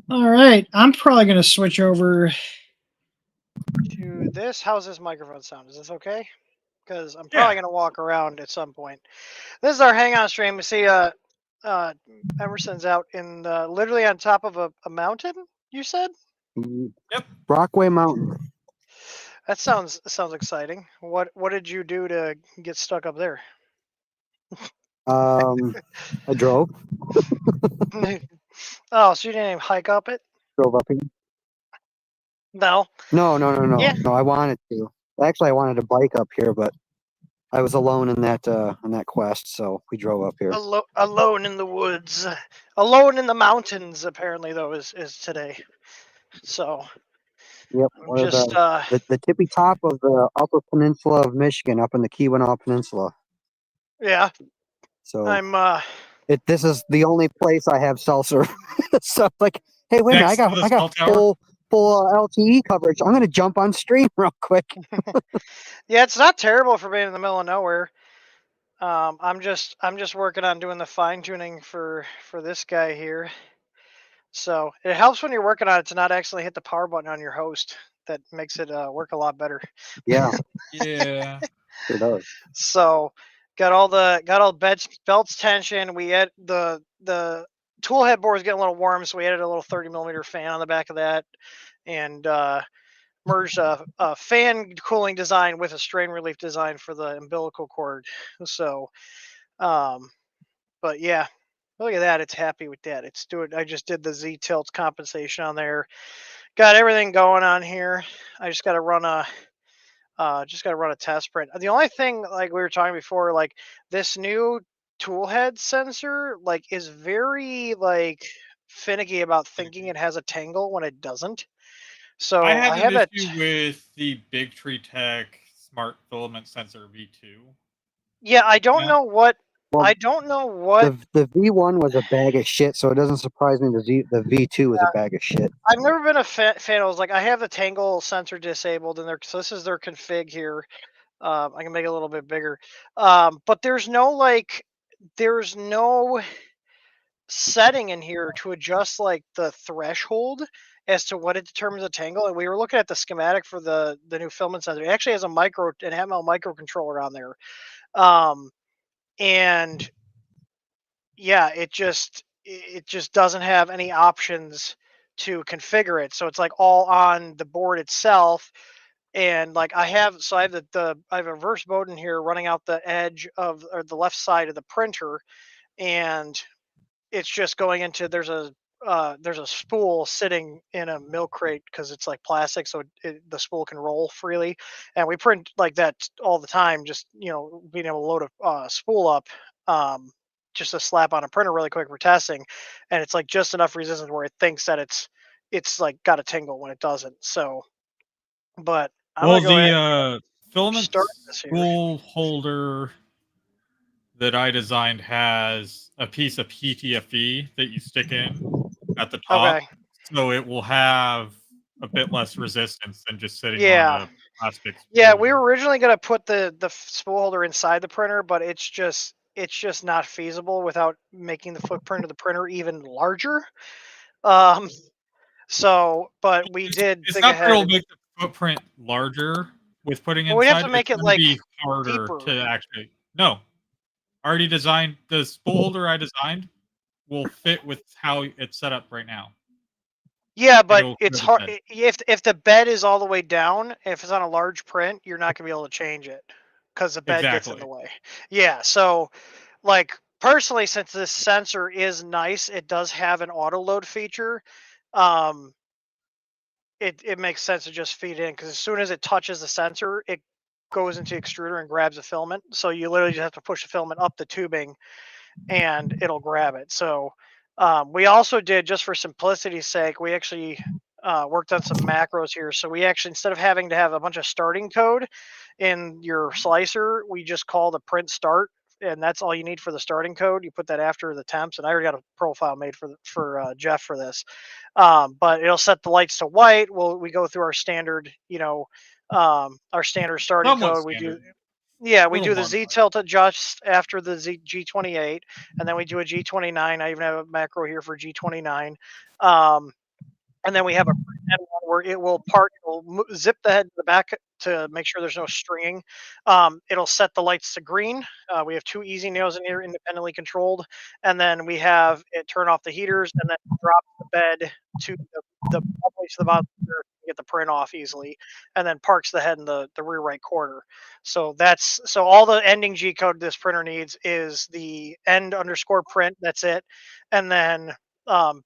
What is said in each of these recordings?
All right, I'm probably going to switch over to this. How's this microphone sound? Is this okay? Because I'm probably gonna walk around at some point. This is our Hangout stream. We see Emerson's out in literally on top of a mountain. You said? Yep. Brockway Mountain. That sounds exciting. What did you do to get stuck up there? I drove. Oh, so you didn't even hike up it? Drove up here. No. No. Yeah. No, I wanted to. Actually, I wanted to bike up here, but I was alone in that quest, so we drove up here. Alone in the woods, alone in the mountains. Apparently, though, is today. So. Yep, we're just the tippy top of the Upper Peninsula of Michigan, up in the Keweenaw Peninsula. Yeah. So I'm this is the only place I have cell service. So like, hey, wait a minute, I got full LTE coverage. I'm gonna jump on stream real quick. Yeah, it's not terrible for being in the middle of nowhere. I'm just working on doing the fine tuning for this guy here. So it helps when you're working on it to not actually hit the power button on your host. That makes it work a lot better. Yeah. Yeah. It does. So got all belts tension. We had the tool headboard is getting a little warm, so we added a little 30mm fan on the back of that, and merged a fan cooling design with a strain relief design for the umbilical cord. So, but yeah, look at that. It's happy with that. It's doing. I just did the Z tilt compensation on there. Got everything going on here. I just got to run a test print. The only thing, like we were talking before, like this new tool head sensor, like is very like finicky about thinking it has a tangle when it doesn't. So I had have an issue with the Big Tree Tech Smart Filament Sensor V2. Yeah, I don't know what. Well, I don't know what. The V1 was a bag of shit, so it doesn't surprise me the V2 was a bag of shit. I've never been a fan of, like, I have the tangle sensor disabled in there, so this is their config here. I can make it a little bit bigger, but there's no setting in here to adjust like the threshold as to what it determines a tangle. And we were looking at the schematic for the new filament sensor. It actually has an ML microcontroller on there, and yeah, it just doesn't have any options to configure it. So it's like all on the board itself. And like I have a reverse Bowden here running out the edge of, or the left side of the printer, and it's just going into, there's a there's a spool sitting in a milk crate because it's like plastic, so the spool can roll freely. And we print like that all the time. Just being able to load a spool up, just to slap on a printer really quick for testing, and it's like just enough resistance where it thinks that it's like got a tingle when it doesn't. So, but I'm Well, gonna go ahead the and filament start this here. spool holder that I designed has a piece of PTFE that you stick in at the top, Okay. so it will have a bit less resistance than just sitting on Yeah. a plastic spool. Yeah, we were originally gonna put the spool holder inside the printer, but it's just not feasible without making the footprint of the printer even larger. Um, but we did It's think not that ahead. it'll make the footprint larger with putting But we'd have inside. to It's make it going to like be harder deeper. to actually. No, already designed. The spool holder I designed will fit with how it's set up right now. Yeah, And but it'll it's cover the hard bed. if the bed is all the way down. If it's on a large print, you're not gonna be able to change it because the bed gets in the Exactly. way. Yeah, so like personally, since this sensor is nice, it does have an auto load feature. Um, it makes sense to just feed in because as soon as it touches the sensor, it goes into the extruder and grabs a filament. So you literally just have to push the filament up the tubing and it'll grab it. So we also did, just for simplicity's sake, we actually worked on some macros here. So we actually, instead of having to have a bunch of starting code in your slicer, we just call the print start, and that's all you need for the starting code. You put that after the temps, and I already got a profile made for Jeff for this. But it'll set the lights to white. We go through our standard, our standard starting Somewhat code. standard. Yeah, A we little do the Z modified. tilt adjust after the G28, and then we do a G29. I even have a macro here for G29. And then we have a head one where it will zip the head to the back to make sure there's no stringing. It'll set the lights to green. We have two easy nails in here, independently controlled, and then we have it turn off the heaters and then drop the bed to the all the way to the bottom to get the print off easily, and then parks the head in the rear right corner. So all the ending G code this printer needs is the end underscore print. That's it, and then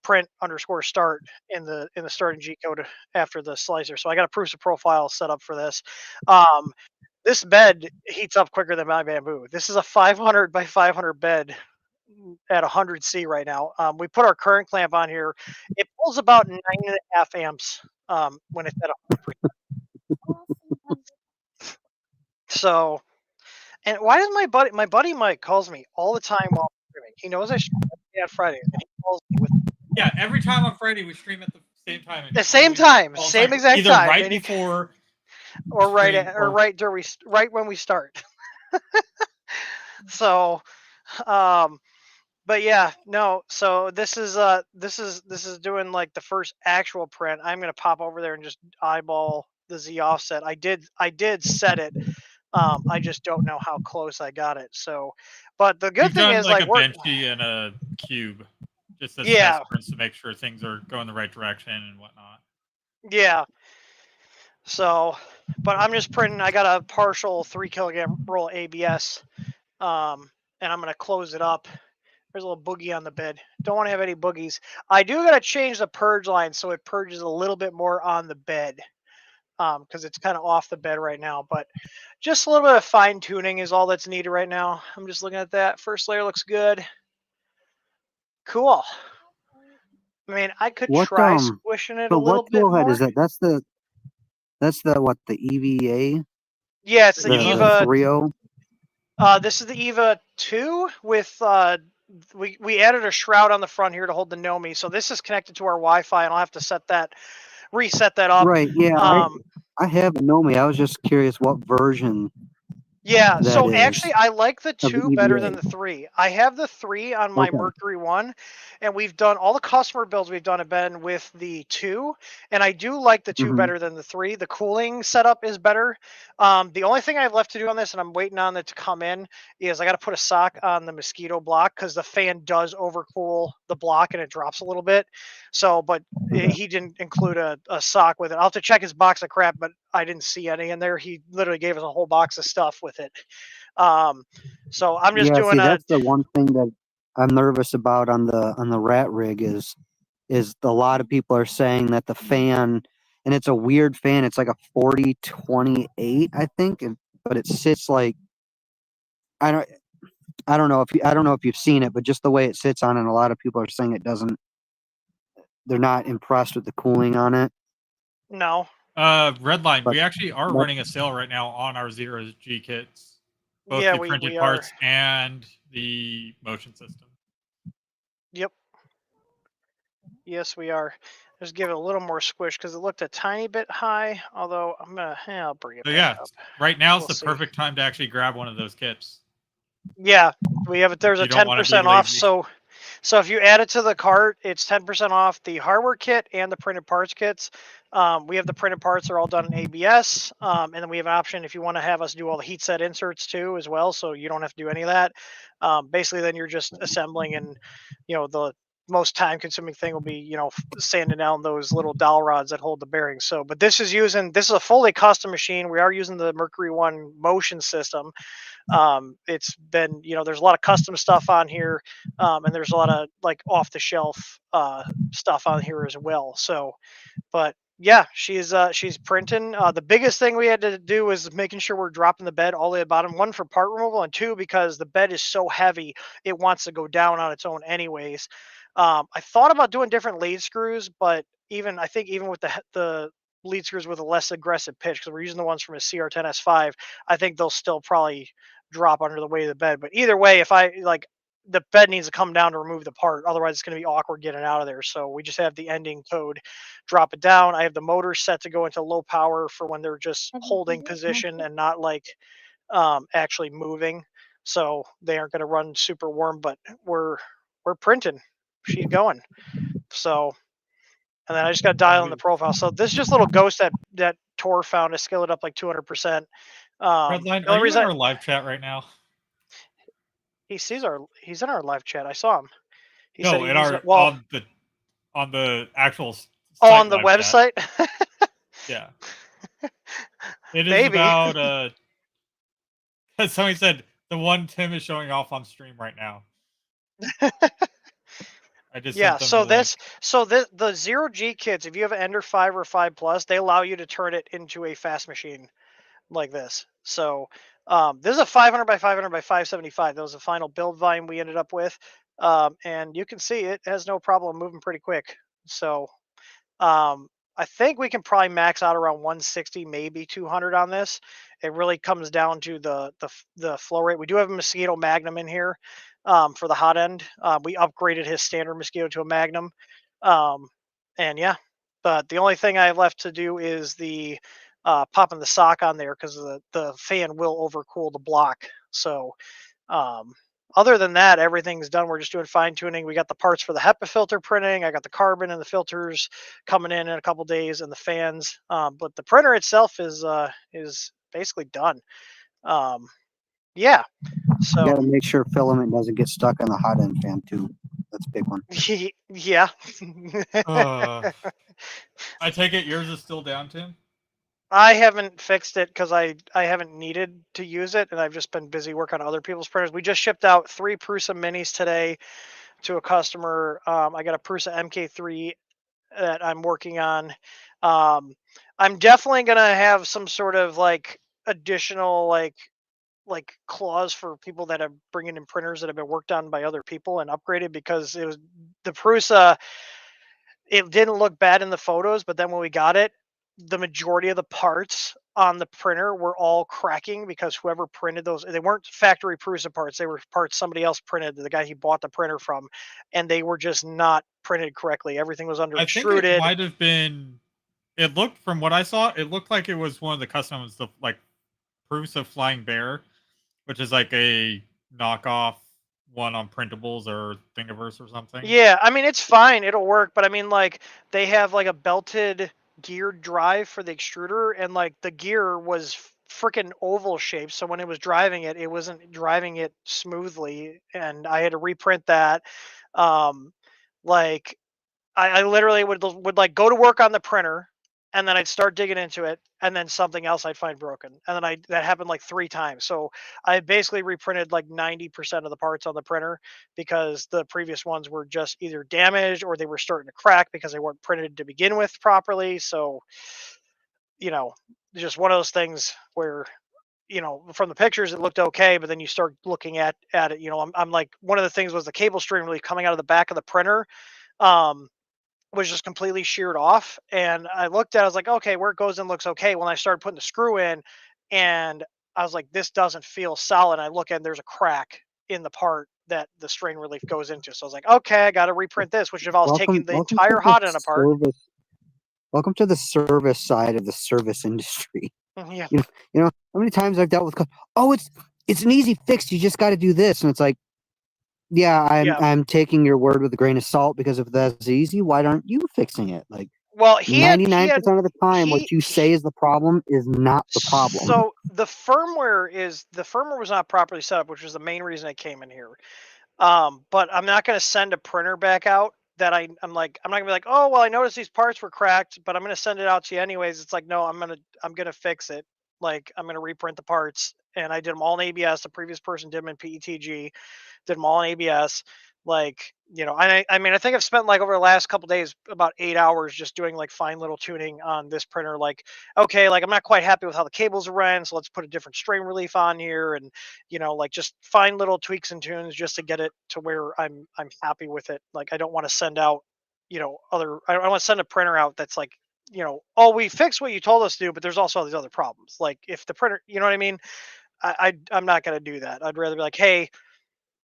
print underscore start in the starting G code after the slicer. So I got a proofs of profile set up for this. This bed heats up quicker than my bamboo. This is a 500 by 500 bed at 100 C right now. We put our current clamp on here. It pulls about 9.5 amps when it's at 100%. So, and why does my buddy Mike calls me all the time while I'm streaming? He knows I stream every day on Friday, and he calls me with Yeah, every time on Friday we stream at the same time. the same time, all the same time. exact Either time, right and he, before or right stream at, or right when we start. So, um, but yeah, no. So this is doing like the first actual print. I'm gonna pop over there and just eyeball the Z offset. I did set it. I just don't know how close I got it. So, but the good We've thing done is like like a benchy and a cube, just as yeah, test prints to make sure things are going the right direction and whatnot. yeah. So, but I'm just printing. I got a partial 3 kilogram roll ABS, and I'm gonna close it up. There's a little boogie on the bed. Don't want to have any boogies. I do gotta change the purge line so it purges a little bit more on the bed, because it's kind of off the bed right now. But just a little bit of fine tuning is all that's needed right now. I'm just looking at that. First layer looks good. Cool. I mean, I could What try squishing it a so what little bit tool head more. is that? That's the what, the EVA? Yeah, it's the EVA. The EVA. 3.0? This is the EVA 2 with we added a shroud on the front here to hold the Nomi. So this is connected to our Wi-Fi, and I'll have to reset that up. Right, yeah, I have Nomi. I was just curious what version Yeah, that so is actually I like the of the 2 better than EVA. the 3. I have the 3 on my Okay. Mercury 1, and we've done all the customer builds we've done have been with the 2, and I do like the 2 Mhm. better than the 3. The cooling setup is better. The only thing I have left to do on this, and I'm waiting on it to come in, is I got to put a sock on the mosquito block because the fan does overcool the block and it drops a little bit. So, but he didn't include a sock with it. I'll have to check his box of crap, but I didn't see any in there. He literally gave us a whole box of stuff with it. So I'm just Yeah, doing see, that's the one thing that I'm nervous about on the rat rig is is a lot of people are saying that the fan, and it's a weird fan. It's like a 4028, I think, but it sits like I don't. I don't know if you've seen it, but just the way it sits on it, a lot of people are saying it doesn't. They're not impressed with the cooling on it. No. Redline, But we actually are running a sale right now on our Zero G kits, both Yeah, the we printed are. parts and the motion system. Yep. Yes, we are. Just give it a little more squish because it looked a tiny bit high. Although I'll bring it So back yeah, up. right now is We'll the see. perfect time to actually grab one of those kits. Yeah, we have it. There's You a don't wanna be 10% off. lazy. So if you add it to the cart, it's 10% off the hardware kit and the printed parts kits. We have the printed parts are all done in ABS, and then we have an option if you want to have us do all the heat set inserts too as well, so you don't have to do any of that. Basically, then you're just assembling, and the most time-consuming thing will be sanding down those little dowel rods that hold the bearings. So, but this is a fully custom machine. We are using the Mercury One motion system. It's been there's a lot of custom stuff on here, and there's a lot of like off the shelf stuff on here as well. So but yeah, she's printing. The biggest thing we had to do was making sure we're dropping the bed all the way at the bottom. One, for part removal, and two, because the bed is so heavy it wants to go down on its own anyways. I thought about doing different lead screws, but I think even with the lead screws with a less aggressive pitch, because we're using the ones from a CR10S5, I think they'll still probably drop under the weight of the bed. But either way, if I like, the bed needs to come down to remove the part, otherwise it's going to be awkward getting out of there. So we just have the ending code drop it down. I have the motor set to go into low power for when they're just holding position and not like actually moving, so they aren't going to run super warm. But we're printing. She's going. So, and then I just got to dial in the profile. So this is just a little ghost that Tor found. I scaled it up like 200%. Redline, The are only you in reason our live chat right now? he's in our live chat. I saw him. He said No, he in needs our well on the actual on site the live chat. website. Yeah. It is Maybe. about somebody said the one Tim is showing off on stream right now. I just Yeah, sent them the link. the Zero G kits, if you have an Ender 5 or 5 Plus, they allow you to turn it into a fast machine like this. So this is a 500 by 500 by 575. That was the final build volume we ended up with. And you can see it has no problem moving pretty quick. So I think we can probably max out around 160, maybe 200 on this. It really comes down to the flow rate. We do have a Mosquito Magnum in here for the hot end. We upgraded his standard Mosquito to a Magnum, and yeah. But the only thing I have left to do is the popping the sock on there, because the fan will overcool the block. So other than that, everything's done. We're just doing fine tuning. We got the parts for the HEPA filter printing. I got the carbon and the filters coming in a couple days, and the fans. But the printer itself is basically done. Yeah. you So got to make sure filament doesn't get stuck on the hot end fan too. That's a big one. yeah. I take it yours is still down, Tim? I haven't fixed it because I haven't needed to use it, and I've just been busy working on other people's printers. We just shipped out 3 Prusa Minis today to a customer. I got a Prusa MK3 that I'm working on. I'm definitely gonna have some sort of like additional like clause for people that are bringing in printers that have been worked on by other people and upgraded, because it was the Prusa. It didn't look bad in the photos, but then when we got it, the majority of the parts on the printer were all cracking because whoever printed those, they weren't factory Prusa parts. They were parts somebody else printed, the guy he bought the printer from, and they were just not printed correctly. Everything was under I think it extruded. might have been. It looked, from what I saw, it looked like it was one of the customs, the like Prusa Flying Bear, which is like a knockoff one on printables or Thingiverse or something. Yeah, I mean it's fine, it'll work, but I mean like they have like a belted geared drive for the extruder, and like the gear was freaking oval shaped, so when it was driving it, it wasn't driving it smoothly, and I had to reprint that. Um, like I literally would like go to work on the printer, and then I'd start digging into it, and then something else I'd find broken, and then that happened like 3 times. So I basically reprinted like 90% of the parts on the printer because the previous ones were just either damaged or they were starting to crack because they weren't printed to begin with properly. So just one of those things where from the pictures it looked okay, but then you start looking at it. I'm like, one of the things was the cable string really coming out of the back of the printer. Um, was just completely sheared off. And I looked at it, I was like, okay, where it goes in looks okay. When I started putting the screw in, and I was like, this doesn't feel solid. I look and there's a crack in the part that the strain relief goes into. So I was like, okay, I got to reprint this, which involves taking the Welcome to entire the hot end apart. service. Welcome to the service side of the service industry. Yeah. You know how many times I've dealt with, oh, it's an easy fix. You just got to do this, and it's like, yeah, I'm taking your word with a grain of salt, because if that's easy, why aren't you fixing it? Like, Well, 99% of the time, what you say is the problem is not the problem. So the firmware was not properly set up, which was the main reason I came in here. But I'm not going to send a printer back out that I'm not gonna be like, oh well, I noticed these parts were cracked, but I'm going to send it out to you anyways. It's like, no, I'm gonna fix it. Like, I'm gonna reprint the parts, and I did them all in ABS. The previous person did them in PETG, did them all in ABS. Like, I mean, I think I've spent like over the last couple days about 8 hours just doing like fine little tuning on this printer. Like, okay, like I'm not quite happy with how the cables are ran, so let's put a different strain relief on here, and like just fine little tweaks and tunes just to get it to where I'm happy with it. Like, I don't want to send out, I don't want to send a printer out that's like, oh, we fixed what you told us to do, but there's also these other problems. Like, if the printer, you know what I mean? I'm not going to do that. I'd rather be like, hey,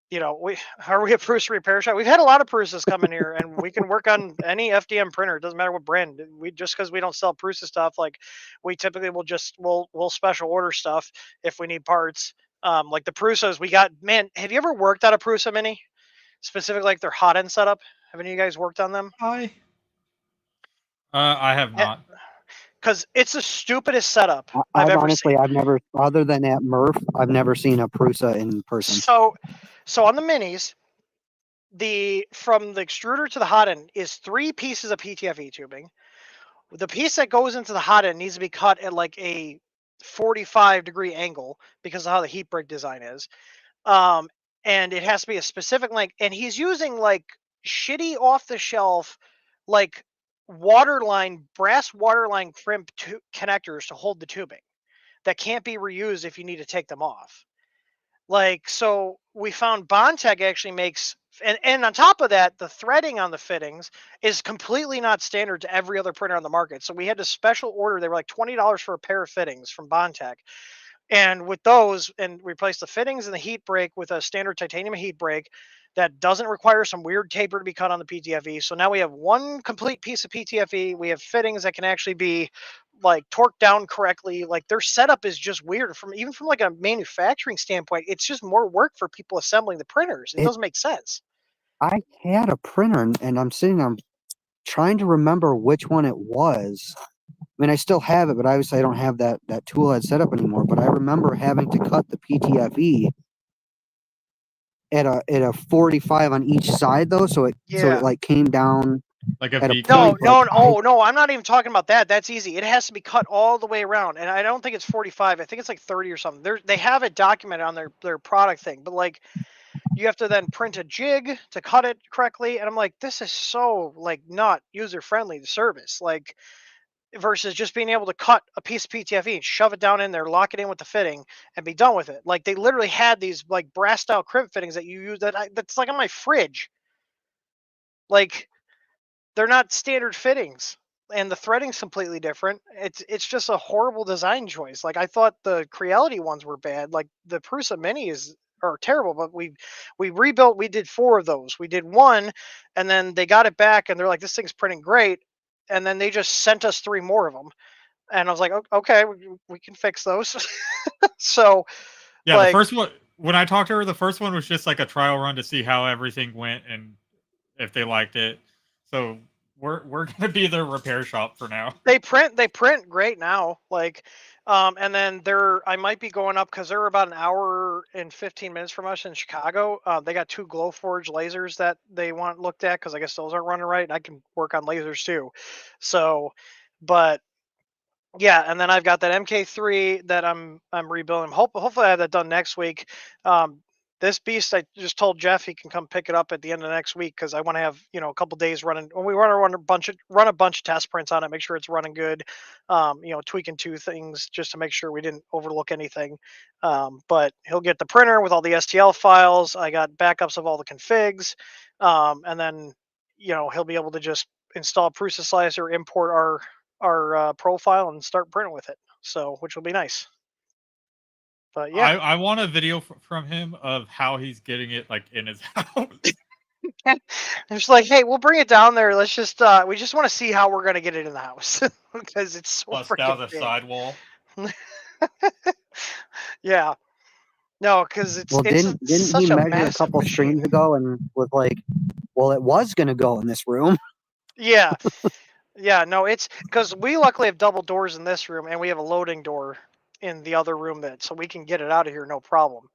we are we a Prusa repair shop? We've had a lot of Prusas come in here, and we can work on any FDM printer. It doesn't matter what brand. We just because we don't sell Prusa stuff, like we typically we'll special order stuff if we need parts. Like the Prusas we got. Man, have you ever worked on a Prusa Mini? Specifically, like their hot end setup. Have any of you guys worked on them? I have not. Because it's the stupidest setup I've ever honestly, seen. I've never, other than at Murph, I've never seen a Prusa in person. So on the minis, from the extruder to the hot end is 3 pieces of PTFE tubing. The piece that goes into the hot end needs to be cut at like a 45-degree angle because of how the heat break design is. And it has to be a specific length. And he's using like shitty off the shelf, like brass waterline crimp connectors to hold the tubing that can't be reused if you need to take them off. Like, so we found Bondtech actually makes, and on top of that, the threading on the fittings is completely not standard to every other printer on the market. So we had to special order. They were like $20 for a pair of fittings from Bondtech. And with those, and replace the fittings and the heat break with a standard titanium heat break that doesn't require some weird taper to be cut on the PTFE. So now we have one complete piece of PTFE. We have fittings that can actually be like torqued down correctly. Like, their setup is just weird even from like a manufacturing standpoint. It's just more work for people assembling the printers. It doesn't make sense. I had a printer, and I'm trying to remember which one it was. I mean, I still have it, but obviously I don't have that tool head set up anymore. But I remember having to cut the PTFE at a 45 on each side, though, so it like came down Like a at a V point. No, I'm not even talking about that. That's easy. It has to be cut all the way around, and I don't think it's 45. I think it's like 30 or something. They have it documented on their product thing, but like, you have to then print a jig to cut it correctly, and I'm like, this is so like not user friendly to service. Like, versus just being able to cut a piece of PTFE and shove it down in there, lock it in with the fitting, and be done with it. Like, they literally had these like brass style crimp fittings that you use that's like on my fridge. Like, they're not standard fittings, and the threading's completely different. It's just a horrible design choice. Like, I thought the Creality ones were bad. Like, the Prusa Mini are terrible, but we rebuilt. We did 4 of those. We did 1, and then they got it back, and they're like, this thing's printing great, and then they just sent us 3 more of them, and I was like, okay, we can fix those. So yeah, like, the first one, when I talked to her, the first one was just like a trial run to see how everything went and if they liked it. So we're gonna be their repair shop for now. they print great now. Like, and then I might be going up because they're about an hour and 15 minutes from us in Chicago. They got 2 Glowforge lasers that they want looked at because I guess those aren't running right, and I can work on lasers too. So But yeah, and then I've got that MK3 that I'm rebuilding. Hopefully I have that done next week. This beast, I just told Jeff he can come pick it up at the end of next week because I want to have a couple days running. When we run a bunch of test prints on it, make sure it's running good. Tweaking two things just to make sure we didn't overlook anything. But he'll get the printer with all the STL files. I got backups of all the configs, and then he'll be able to just install Prusa Slicer, import our profile, and start printing with it. So, which will be nice. But yeah, I want a video from him of how he's getting it like in his house. it's like, hey, we'll bring it down there. Let's just we just want to see how we're gonna get it in the house because it's so Bust freaking out the big. sidewall. Yeah, no, because it's Well, didn't such he a measure a massive couple machine. streams ago and was like, well, it was going to go in this room. Yeah, yeah, no, it's because we luckily have double doors in this room, and we have a loading door in the other room so we can get it out of here no problem.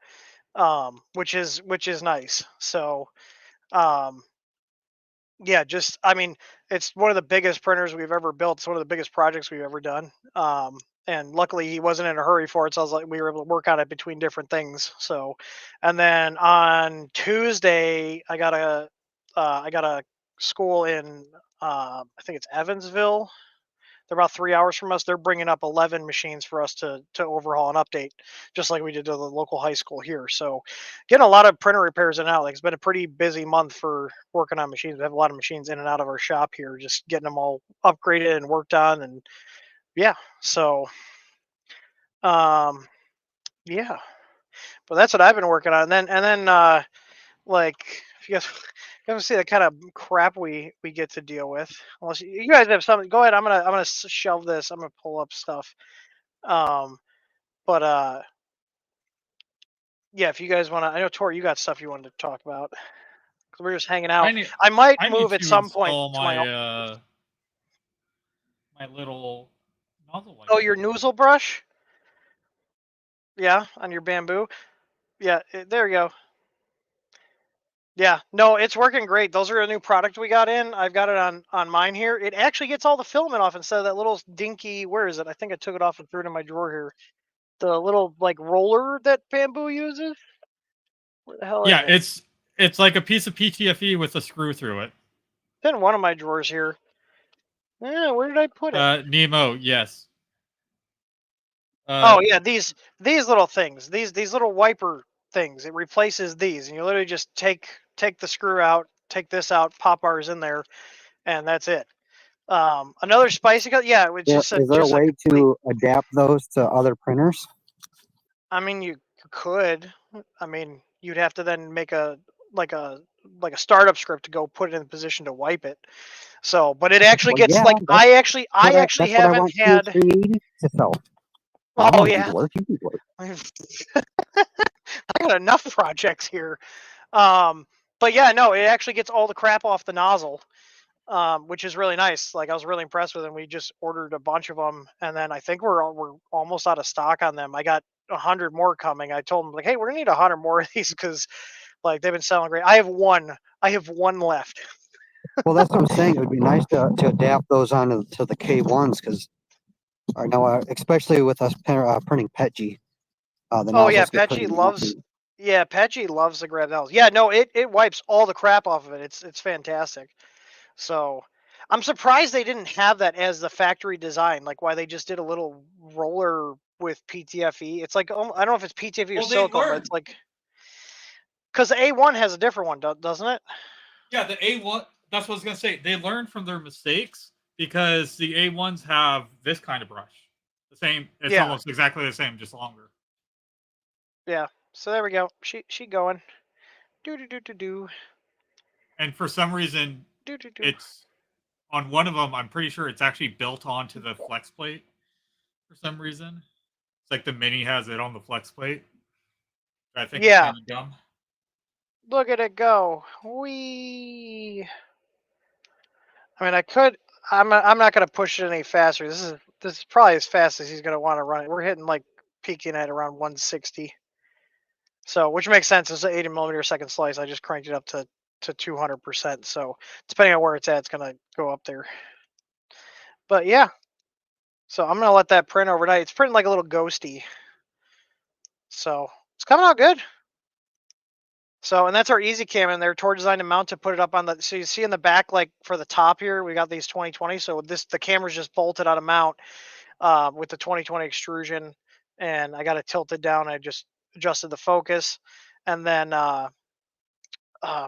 Which is nice. So, yeah, just I mean, it's one of the biggest printers we've ever built. It's one of the biggest projects we've ever done. And luckily he wasn't in a hurry for it, so I was like, we were able to work on it between different things. So, and then on Tuesday, I got a school in I think it's Evansville. They're about 3 hours from us. They're bringing up 11 machines for us to overhaul and update, just like we did to the local high school here. So, getting a lot of printer repairs in and out. Like, it's been a pretty busy month for working on machines. We have a lot of machines in and out of our shop here, just getting them all upgraded and worked on. And yeah, so um, yeah, but that's what I've been working on. And then like, if you guys see the kind of crap we get to deal with. Unless you guys have something, go ahead. I'm gonna shelve this. I'm gonna pull up stuff. Um, but yeah, if you guys want to, I know Tori, you got stuff you wanted to talk about because we're just hanging out. I might I need move at to some point install to my. my little nozzle Oh, wiper. your noozle brush? Yeah, on your bamboo. Yeah, there you go. Yeah, no, it's working great. Those are a new product we got in. I've got it on mine here. It actually gets all the filament off instead of that little dinky. Where is it? I think I took it off and threw it in my drawer here. The little like roller that bamboo uses. Where the hell is Yeah, it? it's like a piece of PTFE with a screw through it. It's in one of my drawers here. Yeah, where did I put it? Nemo, yes. Oh yeah, these little things, these little wiper things. It replaces these, and you literally just take the screw out, take this out, pop ours in there, and that's it. Another spicy cut. Yeah, it's Is there a way complete. to adapt those to other printers? I mean, you could. I mean, you'd have to then make a like a startup script to go put it in position to wipe it. So, but it actually Well, gets yeah, like that's I actually that's what I haven't want had. 380 to sell. Oh You yeah, can work. You can work. I got enough projects here. But yeah, no, it actually gets all the crap off the nozzle, which is really nice. Like I was really impressed with them. We just ordered a bunch of them, and then I think we're almost out of stock on them. I got 100 more coming. I told them like, hey, we're gonna need 100 more of these because like they've been selling great. I have one left. Well, that's what I'm saying. It would be nice to adapt those onto the K1s because I know, especially with us printing PETG, the Oh yeah, nozzles get pretty nasty. Petchy loves to grab nozzles. Yeah, no, it wipes all the crap off of it. It's fantastic. So I'm surprised they didn't have that as the factory design, like why they just did a little roller with PTFE. It's like I don't know if it's PTFE or Well, they silicone, but learned. it's like because the A1 has a different one, doesn't it? Yeah, the A1. That's what I was gonna say. They learned from their mistakes because the A1s have this kind of brush. The same. It's Yeah, almost exactly the same, just longer. yeah. So there we go. She going. Do do do do do And for some reason, do do do. it's on one of them. I'm pretty sure it's actually built onto the flex plate. For some reason, it's like the Mini has it on the flex plate. I think is Yeah. kind of dumb. Look at it go. Wee. I mean, I could. I'm not gonna push it any faster. This is probably as fast as he's gonna want to run it. We're hitting like peaking at around 160. So, which makes sense. It's an 80 millimeter a second slice. I just cranked it up to 200%. So, depending on where it's at, it's gonna go up there. But yeah, So I'm gonna let that print overnight. It's printing like a little ghosty. So it's coming out good. So, and that's our easy cam in there, Tor designed to mount to put it up on the, so you see in the back, like for the top here, we got these 2020. So the camera's just bolted out of mount with the 2020 extrusion, and I got it tilted down. I just adjusted the focus, and then what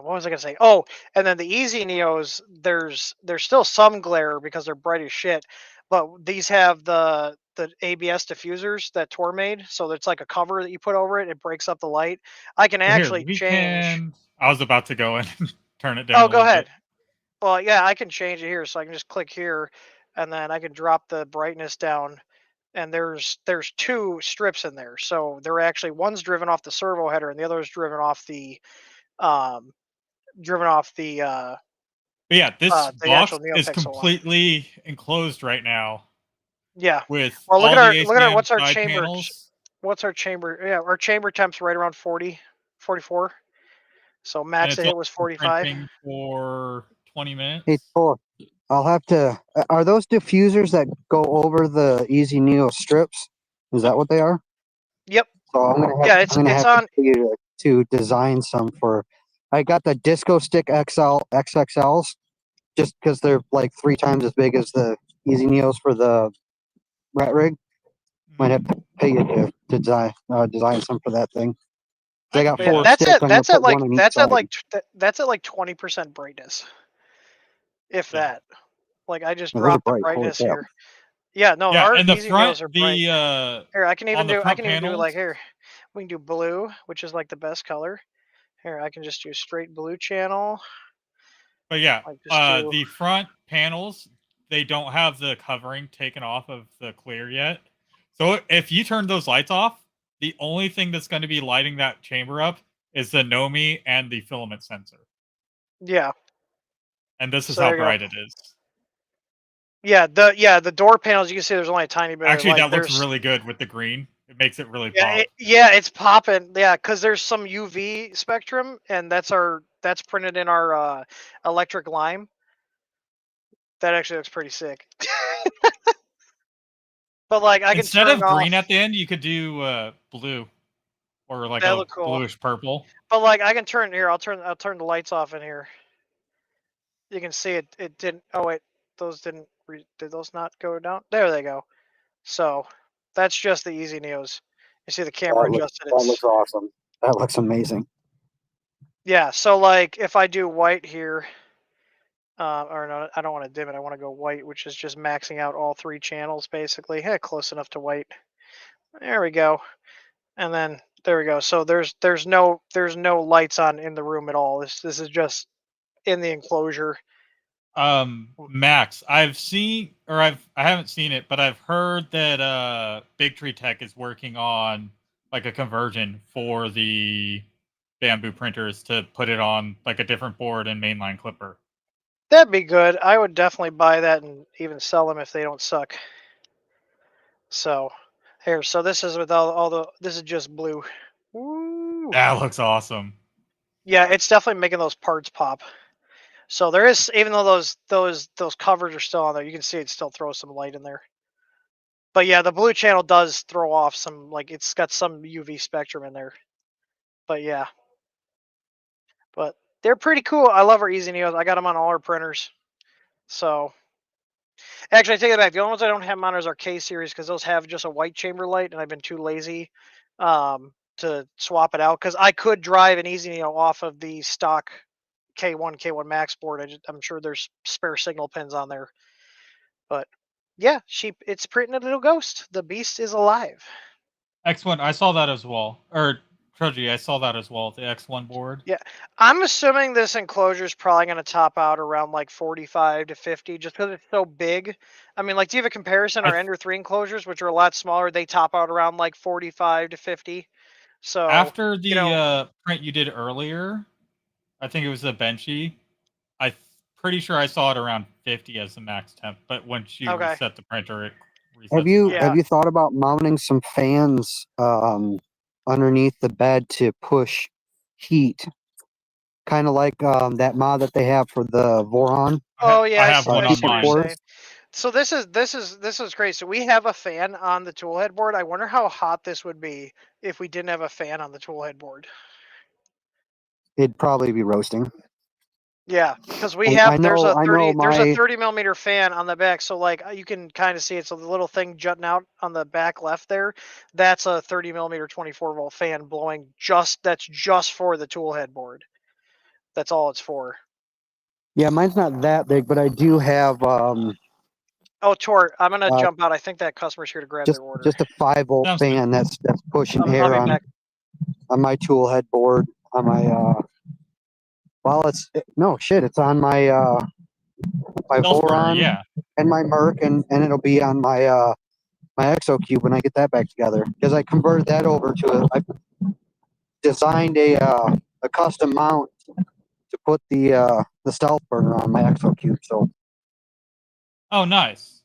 was I gonna say? Oh, and then the Easy Neos, there's still some glare because they're bright as shit, but these have the ABS diffusers that Tor made, so it's like a cover that you put over it. It breaks up the light. I can Here, actually we change. can. I was about to go in and turn it down Oh, a go little ahead. bit. Well, yeah, I can change it here, so I can just click here, and then I can drop the brightness down. And there's two strips in there, so they're actually, one's driven off the servo header, and the other is um driven off But yeah, this the box actual is NeoPixel one. completely enclosed right now Yeah. with Well, all the look at our ACM what's our side chamber panels. what's our chamber? Yeah, our chamber temp's right around 40, 44. So And max it's to only hit was been 45. printing for 20 Hey, minutes. Tor, I'll have to. Are those diffusers that go over the Easy Neo strips? Is that what they are? Yep. So Yeah, I'm gonna it's have to on. pay you to design some for. I got the Disco Stick XL XXLs just because they're like 3 times as big as the Easy Neos for the rat rig. Might have to pay you to design some for that thing. I I can got do Yeah, 4 that. sticks. I'm gonna put one on each side. that's at like 20% brightness, if Yeah. that. Like I just Well, those are dropped the bright. Holy brightness crap! here. Yeah, no, Yeah, our and the Easy front, Neos are bright. Here, on the I front can even do like panels. here. We can do blue, which is like the best color. Here, I can just do straight blue channel. But yeah, Like just do. the front panels, they don't have the covering taken off of the clear yet. So if you turn those lights off, the only thing that's going to be lighting that chamber up is the Nomi and the filament sensor. Yeah. And this is So how there you go. bright it is. Yeah, the door panels, you can see there's only a tiny bit Actually, of light. that looks There's really good with the green. It makes it really yeah, pop. it's popping. Yeah, because there's some UV spectrum, and that's printed in our electric lime. That actually looks pretty sick. But like I can Instead turn of off. green at the end, you could do blue or like That a look cool. bluish purple. But like I can turn here. I'll turn the lights off in here. You can see it. It didn't. Oh wait, those didn't. Did those not go down? There they go. So that's just the Easy Neos. You see the camera adjusted. That It's looks awesome. That looks amazing. yeah. So like if I do white here, or no, I don't want to dim it. I want to go white, which is just maxing out all 3 channels basically. Yeah, close enough to white. There we go. And then there we go. So there's no lights on in the room at all. This is just in the enclosure. Max, I haven't seen it, but I've heard that Big Tree Tech is working on like a conversion for the bamboo printers to put it on like a different board and mainline clipper. That'd be good. I would definitely buy that and even sell them if they don't suck. So here, so this is with all the this is just blue. Woo. That looks awesome. Yeah, it's definitely making those parts pop. So there is, even though those covers are still on there, you can see it still throws some light in there. But yeah, the blue channel does throw off some, like it's got some UV spectrum in there. But yeah, but they're pretty cool. I love our Easy Neos. I got them on all our printers. So actually, I take it back. The only ones I don't have on is our K series because those have just a white chamber light, and I've been too lazy to swap it out because I could drive an Easy Neo off of the stock K1 Max board. I'm sure there's spare signal pins on there. But yeah, it's printing a little ghost. The beast is alive. X1, I saw that as well. Or Troji, I saw that as well. The X1 board. Yeah, I'm assuming this enclosure is probably going to top out around like 45 to 50, just because it's so big. I mean, like, do you have a comparison? Our Ender 3 enclosures, which are a lot smaller, they top out around like 45 to 50. So After you know, the print you did earlier, I think it was the Benchy. Pretty sure I saw it around 50 as the max temp, but once you okay, reset the printer, it resets. Yeah. Have you thought about mounting some fans underneath the bed to push heat, kind of like that mod that they have for the Voron? Oh yeah, I have one on I see what you're mine. saying. So this is great. So we have a fan on the tool head board. I wonder how hot this would be if we didn't have a fan on the tool head board. It'd probably be roasting. Yeah, because we I have there's know. a I know 30 millimeter fan on the back. So like you can kind of see it's a little thing jutting out on the back left there. That's a 30 millimeter 24-volt fan blowing that's just for the tool head board. That's all it's for. Yeah, mine's not that big, but I do have Oh, Tor, I'm gonna jump out. I think that customer's here to grab their order. just a 5-volt Sounds good. fan that's pushing I'll air be on back. my tool head board on my well, no shit. It's on my my Self-burner, Voron yeah. and my Merc, and it'll be on my my Exocube when I get that back together, because I converted that over to I designed a custom mount to put the stealth burner on my Exocube. So Oh, nice.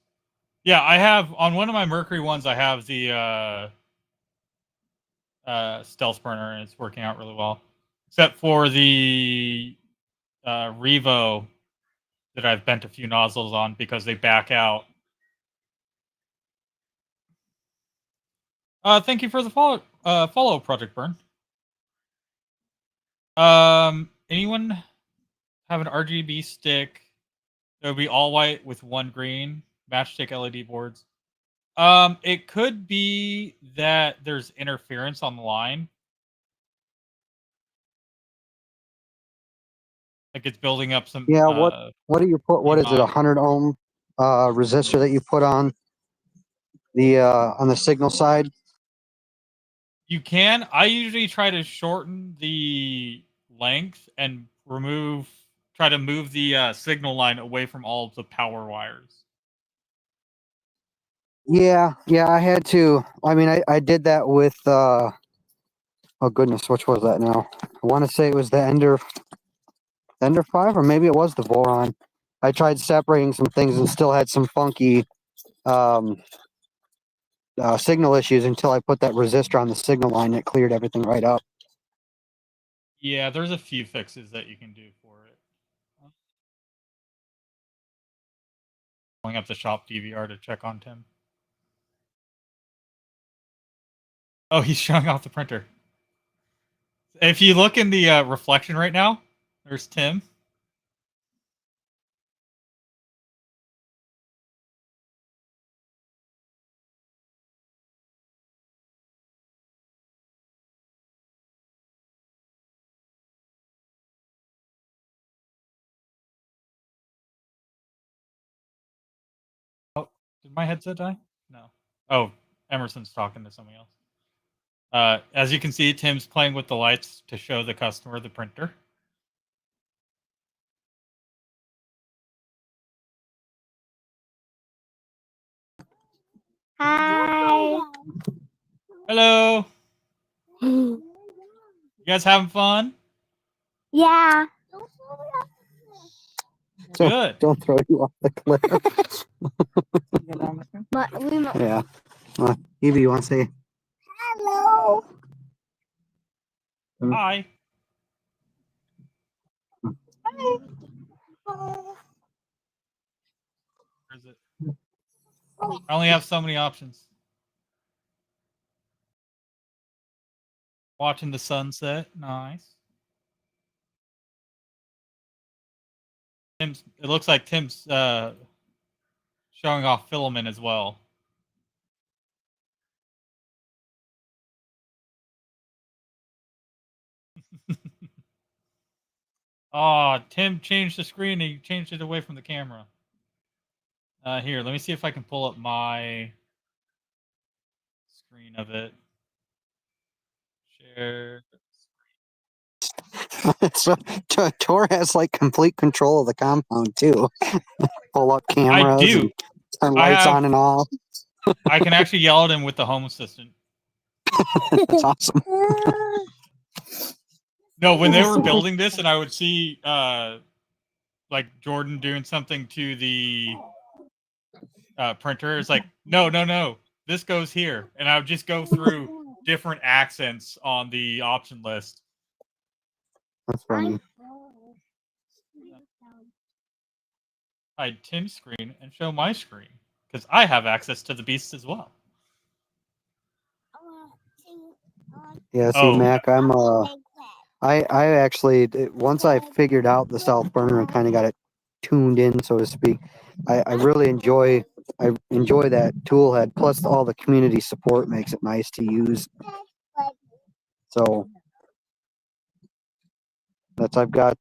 Yeah, I have on one of my Mercury ones. I have the stealth burner, and it's working out really well. Except for the Revo that I've bent a few nozzles on because they back out. Thank you for the follow, Project Burn. Anyone have an RGB stick that would be all white with one green matchstick LED boards? It could be that there's interference on the line. Like it's building up some. yeah, what do you put? What is it? 100 ohm resistor that you put on the signal side? You can. I usually try to shorten the length and try to move the signal line away from all of the power wires. Yeah, I had to. I mean, I did that with oh goodness, which was that now? I want to say it was the Ender 5, or maybe it was the Voron. I tried separating some things and still had some funky signal issues until I put that resistor on the signal line. It cleared everything right up. Yeah, there's a few fixes that you can do for it. Going up the shop DVR to check on Tim. Oh, he's showing off the printer. If you look in the reflection right now, there's Tim. Oh, did my headset die? No. Oh, Emerson's talking to somebody else. As you can see, Tim's playing with the lights to show the customer the printer. Hi. Hello. You guys having fun? Yeah. So Good. don't throw you off the cliff. But we might. Yeah. Evie, you want to say? Hello. Hi. Where is it? I only have so many options. Watching the sunset. Nice. It looks like Tim's showing off filament as well. Oh, Tim changed the screen. He changed it away from the camera. Here, let me see if I can pull up my screen of it. Share. So Tor has like complete control of the compound too. Pull up cameras. I do. And turn lights on and off. I can actually yell at him with the Home Assistant. That's awesome. No, when they were building this, and I would see like Jordan doing something to the printer, it's like, no, this goes here, and I would just go through different accents on the option list. That's funny. hide Tim's screen and show my screen because I have access to the beast as well. Yeah, see, Oh. Mac, I actually once I figured out the South Burner and kind of got it tuned in, so to speak. I really enjoy that tool head. Plus, all the community support makes it nice to use. So I've got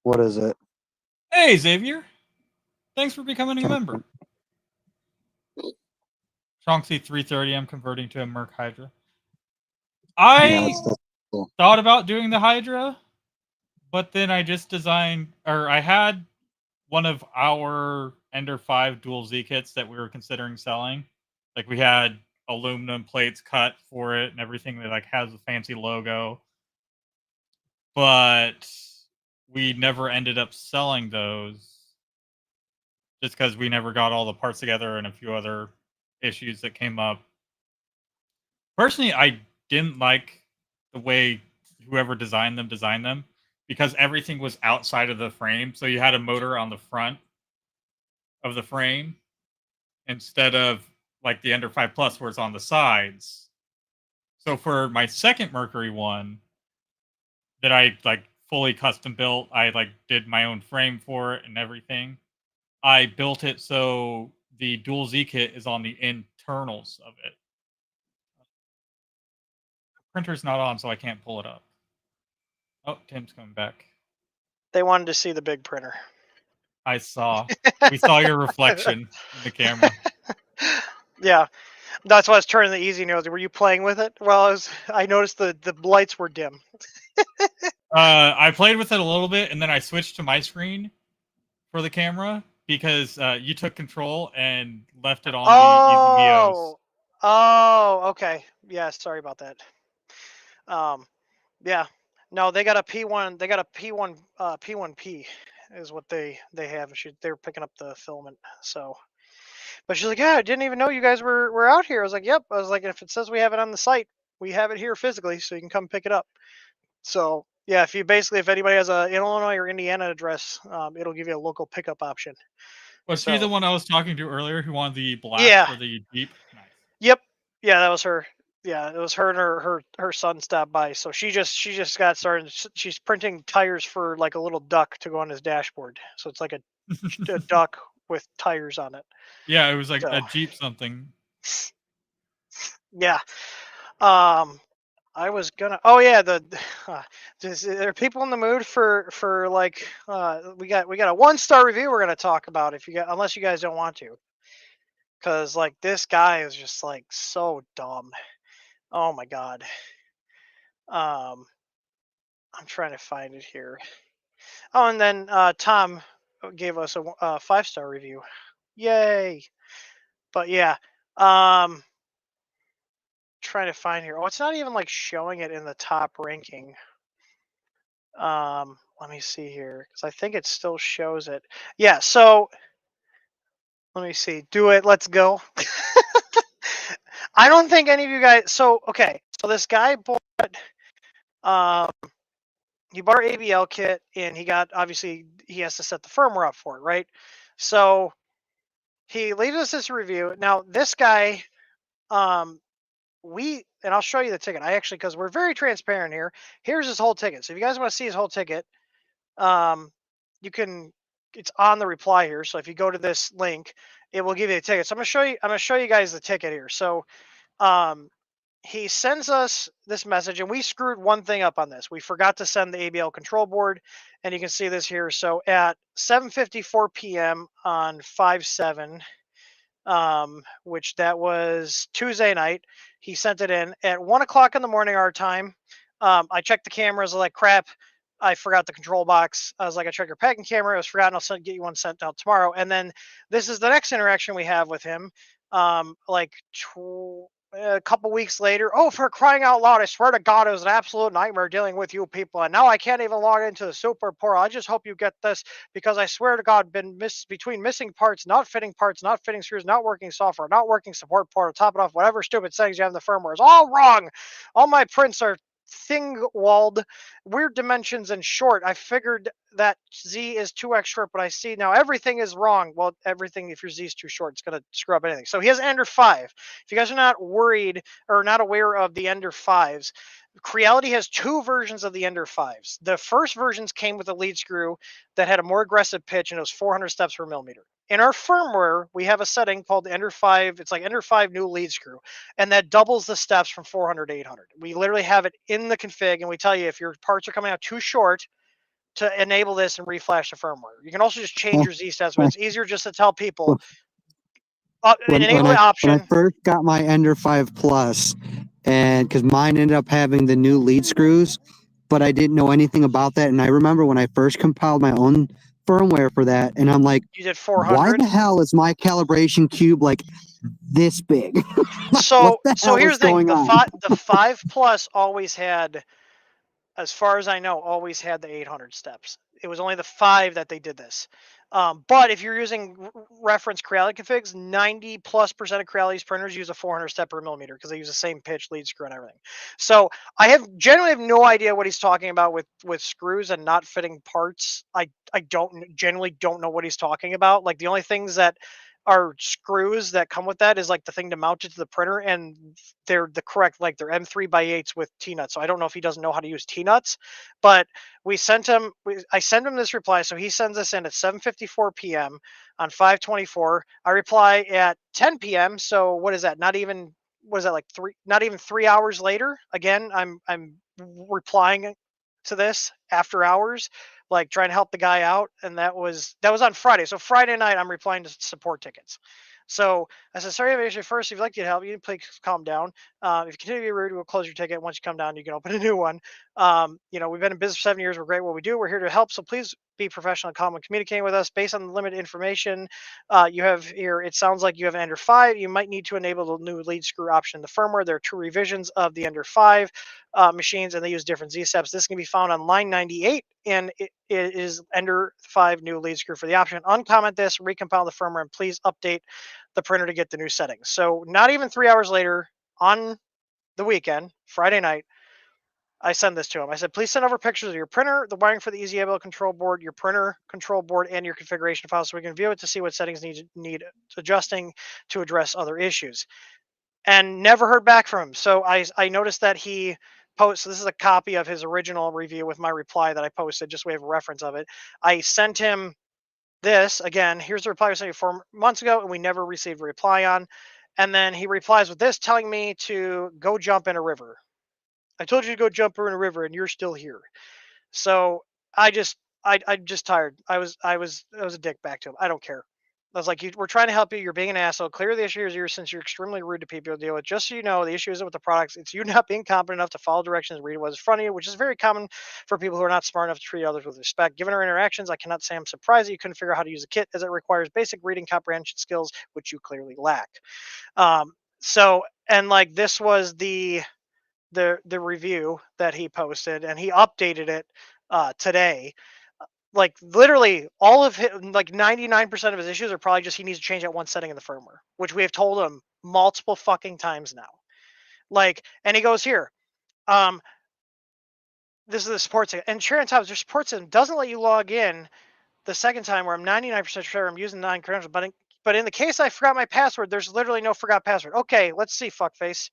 what is it? Hey, Xavier. Thanks for becoming a member. Chonksy 330, I'm converting to a Merc Hydra. I cool. thought about doing the Hydra, but then I just designed, or I had one of our Ender 5 dual Z kits that we were considering selling. Like we had aluminum plates cut for it and everything that like has a fancy logo. But we never ended up selling those just because we never got all the parts together and a few other issues that came up. Personally, I didn't like the way whoever designed them because everything was outside of the frame. So you had a motor on the front of the frame instead of like the Ender 5 Plus where it's on the sides. So for my second Mercury one that I like fully custom built, I like did my own frame for it and everything. I built it so the dual Z kit is on the internals of it. Printer's not on, so I can't pull it up. Oh, Tim's coming back. They wanted to see the big printer. I saw. We saw your reflection in the camera. Yeah, that's why I was turning the easy nose. Were you playing with it? Well, I noticed the lights were dim. I played with it a little bit, and then I switched to my screen for the camera because you took control and left it on the easy VOs. Oh, okay. Yeah, sorry about that. Yeah. No, they got a P1. They got a P1. P1P is what they have. They're picking up the filament. So, but she's like, yeah, I didn't even know you guys were out here. I was like, yep. I was like, if it says we have it on the site, we have it here physically, so you can come pick it up. So yeah, if anybody has a Illinois or Indiana address, it'll give you a local pickup option. Was she the one I was talking to earlier who wanted the black Yeah. for the Jeep? Nice. Yep. Yeah, that was her. Yeah, it was her and her son stopped by. So she just got started. She's printing tires for like a little duck to go on his dashboard. So it's like a duck with tires on it. Yeah, it was like a Jeep something. Yeah. I was gonna. Oh yeah, there are people in the mood for like we got a 1-star review we're gonna talk about unless you guys don't want to, because like this guy is just like so dumb. Oh my god. I'm trying to find it here. Oh, and then Tom gave us a 5-star review. Yay! But yeah, trying to find here. Oh, it's not even like showing it in the top ranking. Let me see here because I think it still shows it. Yeah. So let me see. Do it. Let's go. I don't think any of you guys. So okay. So this guy bought. He bought our ABL kit, and he has to set the firmware up for it, right? So he leaves us this review. Now this guy, and I'll show you the ticket. Because we're very transparent here. Here's his whole ticket. So if you guys want to see his whole ticket, you can. It's on the reply here. So if you go to this link, it will give you the ticket. So I'm gonna show you guys the ticket here. So, he sends us this message, and we screwed one thing up on this. We forgot to send the ABL control board, and you can see this here. So at 7:54 p.m. on 5/7, which that was Tuesday night, he sent it in at 1 o'clock in the morning our time. I checked the cameras. I was like, crap, I forgot the control box. I was like, I checked your packing camera. It was forgotten. Get you one sent out tomorrow. And then this is the next interaction we have with him. A couple weeks later, oh, for crying out loud, I swear to God, it was an absolute nightmare dealing with you people. And now I can't even log into the super portal. I just hope you get this because I swear to God, between missing parts, not fitting screws, not working software, not working support portal, top it off, whatever stupid settings you have in the firmware is all wrong. All my prints are thing walled, weird dimensions and short. I figured that Z is 2x short, but I see now everything is wrong. Well, everything, if your Z is too short, it's going to screw up anything. So he has Ender 5. If you guys are not worried or not aware of the Ender 5s, Creality has 2 versions of the Ender 5s. The first versions came with a lead screw that had a more aggressive pitch, and it was 400 steps per millimeter. In our firmware, we have a setting called the Ender 5. It's like Ender 5 new lead screw, and that doubles the steps from 400 to 800. We literally have it in the config, and we tell you if your parts are coming out too short to enable this and reflash the firmware. You can also just change your Z steps, but it's easier just to tell people enable the option. When I first got my Ender 5 Plus, and because mine ended up having the new lead screws, but I didn't know anything about that. And I remember when I first compiled my own firmware for that, and I'm like, you did why 400. the hell is my calibration cube like this big? So what the so hell here's is the thing: going the on? 5 Plus always had, as far as I know, always had the 800 steps. It was only the 5 that they did this. But if you're using reference Creality configs, 90+% of Creality's printers use a 400 step per millimeter because they use the same pitch, lead screw, and everything. So I generally have no idea what he's talking about with screws and not fitting parts. I generally don't know what he's talking about. Like the only things that are screws that come with that is like the thing to mount it to the printer, and they're the correct, like they're M3x8s with T-nuts. So I don't know if he doesn't know how to use T-nuts, but I sent him this reply. So he sends this in at 7:54 p.m. on 5/24. I reply at 10 p.m. So what is that? Not even, what is that, like not even 3 hours later. Again, I'm replying to this after hours, like trying to help the guy out, and that was on Friday. So Friday night, I'm replying to support tickets. So I said, sorry, issue first. If you'd like to help, you can please calm down. If you continue to be rude, we'll close your ticket. Once you come down, you can open a new one. We've been in business for 7 years. We're great at what we do. We're here to help. So please be professional and calm when communicating with us. Based on the limited information you have here, it sounds like you have Ender 5. You might need to enable the new lead screw option in the firmware. There are 2 revisions of the Ender 5 machines, and they use different Z steps. This can be found on line 98, and it is Ender 5 new lead screw for the option. Uncomment this, recompile the firmware, and please update the printer to get the new settings. So not even 3 hours later, on the weekend, Friday night, I send this to him. I said, please send over pictures of your printer, the wiring for the EasyAble control board, your printer control board, and your configuration file so we can view it to see what settings need adjusting to address other issues. And never heard back from him. So I noticed that he posts, so this is a copy of his original review with my reply that I posted, just so we have a reference of it. I sent him this, again, here's the reply I sent you 4 months ago, and we never received a reply on. And then he replies with this, telling me to go jump in a river. I told you to go jump in a river, and you're still here. So I'm just tired. I was a dick back to him. I don't care. I was like, we're trying to help you. You're being an asshole. Clear the issue here since you're extremely rude to people to deal with. Just so you know, the issue isn't with the products. It's you not being competent enough to follow directions and read what's in front of you, which is very common for people who are not smart enough to treat others with respect. Given our interactions, I cannot say I'm surprised that you couldn't figure out how to use a kit, as it requires basic reading comprehension skills, which you clearly lack. And like this was the review that he posted, and he updated it today. Like literally all of his, like 99% of his issues are probably just he needs to change that one setting in the firmware, which we have told him multiple fucking times now. Like, and he goes here, this is the support system, and sure, on top, their support system doesn't let you log in the second time, where I'm 99% sure I'm using non-credential, but in the case I forgot my password, there's literally no forgot password. Okay, let's see, fuckface.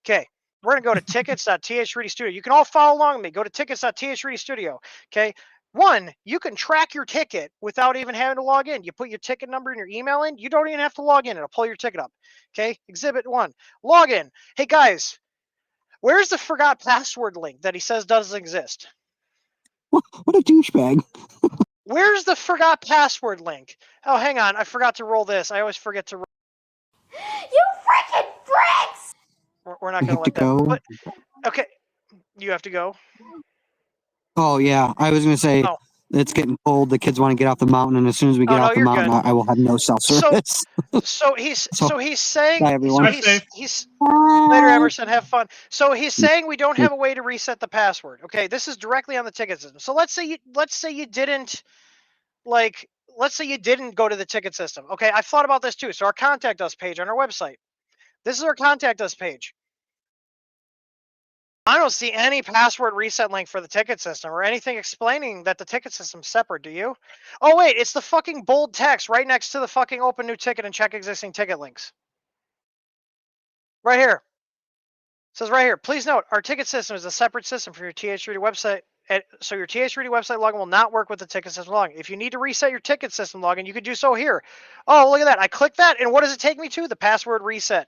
Okay, we're gonna go to tickets.th3dstudio. You can all follow along with me. Go to tickets.th3dstudio. Okay. 1, you can track your ticket without even having to log in. You put your ticket number and your email in. You don't even have to log in. It'll pull your ticket up. Okay. Exhibit 1, log in. Hey guys, where's the forgot password link that he says doesn't exist? What a douchebag. Where's the forgot password link? Oh, hang on. I forgot to roll this. I always forget to roll. You freaking pricks! We're not going to let that. Go. But, okay. You have to go. Oh yeah, I was gonna say Oh. it's getting cold. The kids want to get off the mountain, and as soon as we get no, off the you're mountain, good. I will have no cell service. So he's saying, bye, everyone. he's later, Emerson, have fun. So he's saying we don't have a way to reset the password. Okay, this is directly on the ticket system. So let's say you didn't go to the ticket system. Okay, I've thought about this too. So our contact us page on our website. This is our contact us page. I don't see any password reset link for the ticket system or anything explaining that the ticket system's separate. Do you? Oh wait, it's the fucking bold text right next to the fucking open new ticket and check existing ticket links. Right here. It says right here, please note, our ticket system is a separate system for your TH3D website. So your TH3D website login will not work with the ticket system login. If you need to reset your ticket system login, you could do so here. Oh, look at that. I click that, and what does it take me to? The password reset.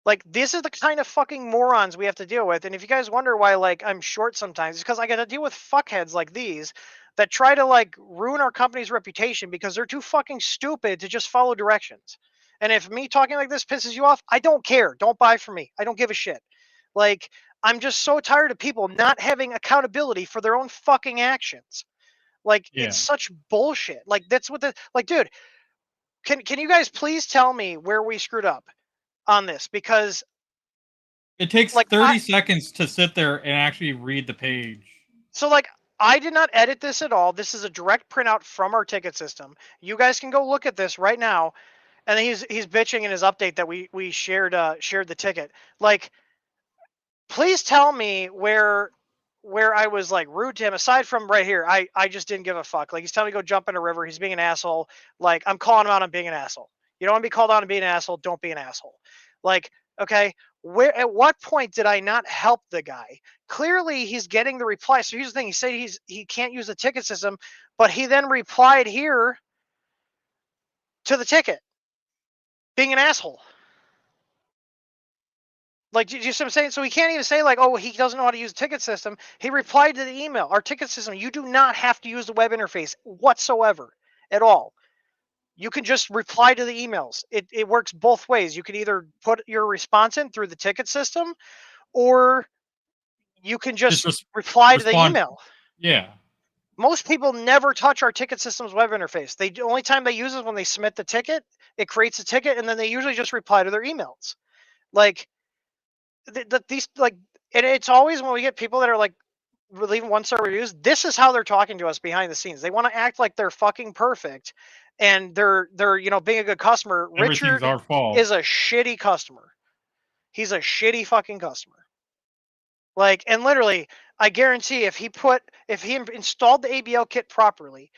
Like, this is the kind of fucking morons we have to deal with. And if you guys wonder why, like, I'm short sometimes, it's because I got to deal with fuckheads like these that try to, like, ruin our company's reputation because they're too fucking stupid to just follow directions. And if me talking like this pisses you off, I don't care. Don't buy from me. I don't give a shit. Like, I'm just so tired of people not having accountability for their own fucking actions. Like, Yeah. it's such bullshit. Like, that's what the, like, dude, can you guys please tell me where we screwed up on this? Because It takes like, 30 seconds to sit there and actually read the page. so like, I did not edit this at all. This is a direct printout from our ticket system. You guys can go look at this right now. And then he's bitching in his update that we shared the ticket. Like, please tell me where I was like rude to him. Aside from right here, I just didn't give a fuck. Like, he's telling me to go jump in a river. He's being an asshole. Like, I'm calling him out on being an asshole. You don't want to be called out on being an asshole. Don't be an asshole. Like, okay, where at what point did I not help the guy? Clearly, he's getting the reply. So here's the thing: he said he can't use the ticket system, but he then replied here to the ticket, being an asshole. Like, do you see what I'm saying? So he can't even say, like, oh, he doesn't know how to use the ticket system. He replied to the email. Our ticket system, you do not have to use the web interface whatsoever at all. You can just reply to the emails. It works both ways. You can either put your response in through the ticket system, or you can just reply to the email. Yeah. Most people never touch our ticket system's web interface. The only time they use it is when they submit the ticket. It creates a ticket, and then they usually just reply to their emails. Like, these, like, and it's always when we get people that are like leaving 1-star reviews, this is how they're talking to us behind the scenes. They want to act like they're fucking perfect and they're being a good customer. Everything's Richard our fault. is a shitty customer. He's a shitty fucking customer. Like, and literally, I guarantee if he installed the ABL kit properly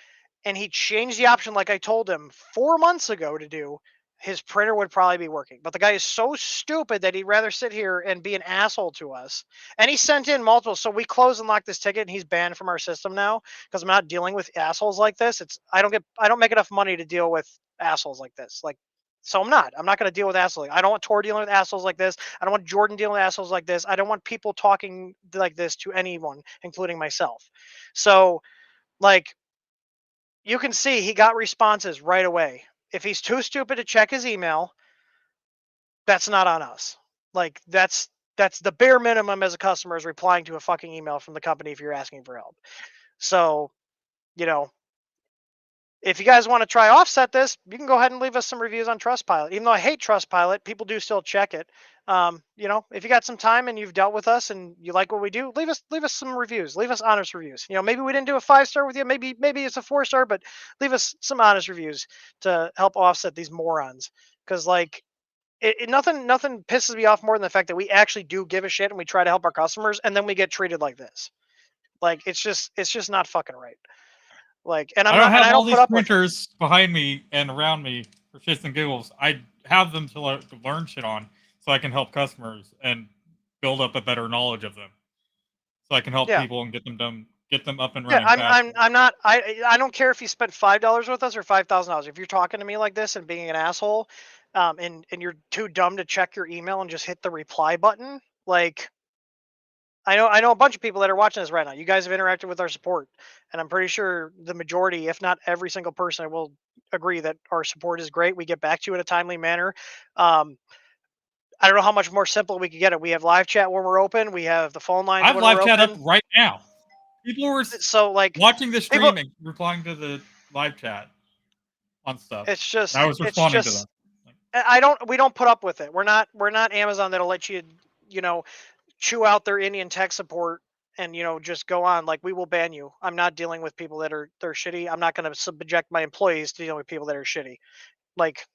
and he changed the option like I told him 4 months ago to do, his printer would probably be working. But the guy is so stupid that he'd rather sit here and be an asshole to us. And he sent in multiple. So we closed and locked this ticket, and he's banned from our system now because I'm not dealing with assholes like this. I don't make enough money to deal with assholes like this. Like, so I'm not going to deal with assholes. I don't want Tor dealing with assholes like this. I don't want Jordan dealing with assholes like this. I don't want people talking like this to anyone, including myself. So, like, you can see he got responses right away. If he's too stupid to check his email, that's not on us. Like, that's the bare minimum as a customer is replying to a fucking email from the company if you're asking for help. So, if you guys want to try offset this, you can go ahead and leave us some reviews on Trustpilot. Even though I hate Trustpilot, people do still check it. If you got some time and you've dealt with us and you like what we do, leave us some reviews. Leave us honest reviews. Maybe we didn't do a 5-star with you. Maybe it's a 4-star, but leave us some honest reviews to help offset these morons. Because, like, nothing pisses me off more than the fact that we actually do give a shit and we try to help our customers, and then we get treated like this. Like, it's just not fucking right. Like, and I don't all put these up with printers behind me and around me for shits and giggles. I have them to learn shit on, so I can help customers and build up a better knowledge of them, so I can help people and get them up and running. I don't care if you spent $5 with us or $5,000. If you're talking to me like this and being an asshole, and you're too dumb to check your email and just hit the reply button, like, I know a bunch of people that are watching this right now. You guys have interacted with our support, and I'm pretty sure the majority, if not every single person, will agree that our support is great. We get back to you in a timely manner. I don't know how much more simple we could get it. We have live chat when we're open. We have the phone lines. I have when live we're chat open. up right now. People were watching the stream and replying to the live chat on stuff. It's just I was responding to them. We don't put up with it. We're not Amazon that'll let you chew out their Indian tech support and just go on. Like, we will ban you. I'm not dealing with people they're shitty. I'm not going to subject my employees to dealing with people that are shitty. Like,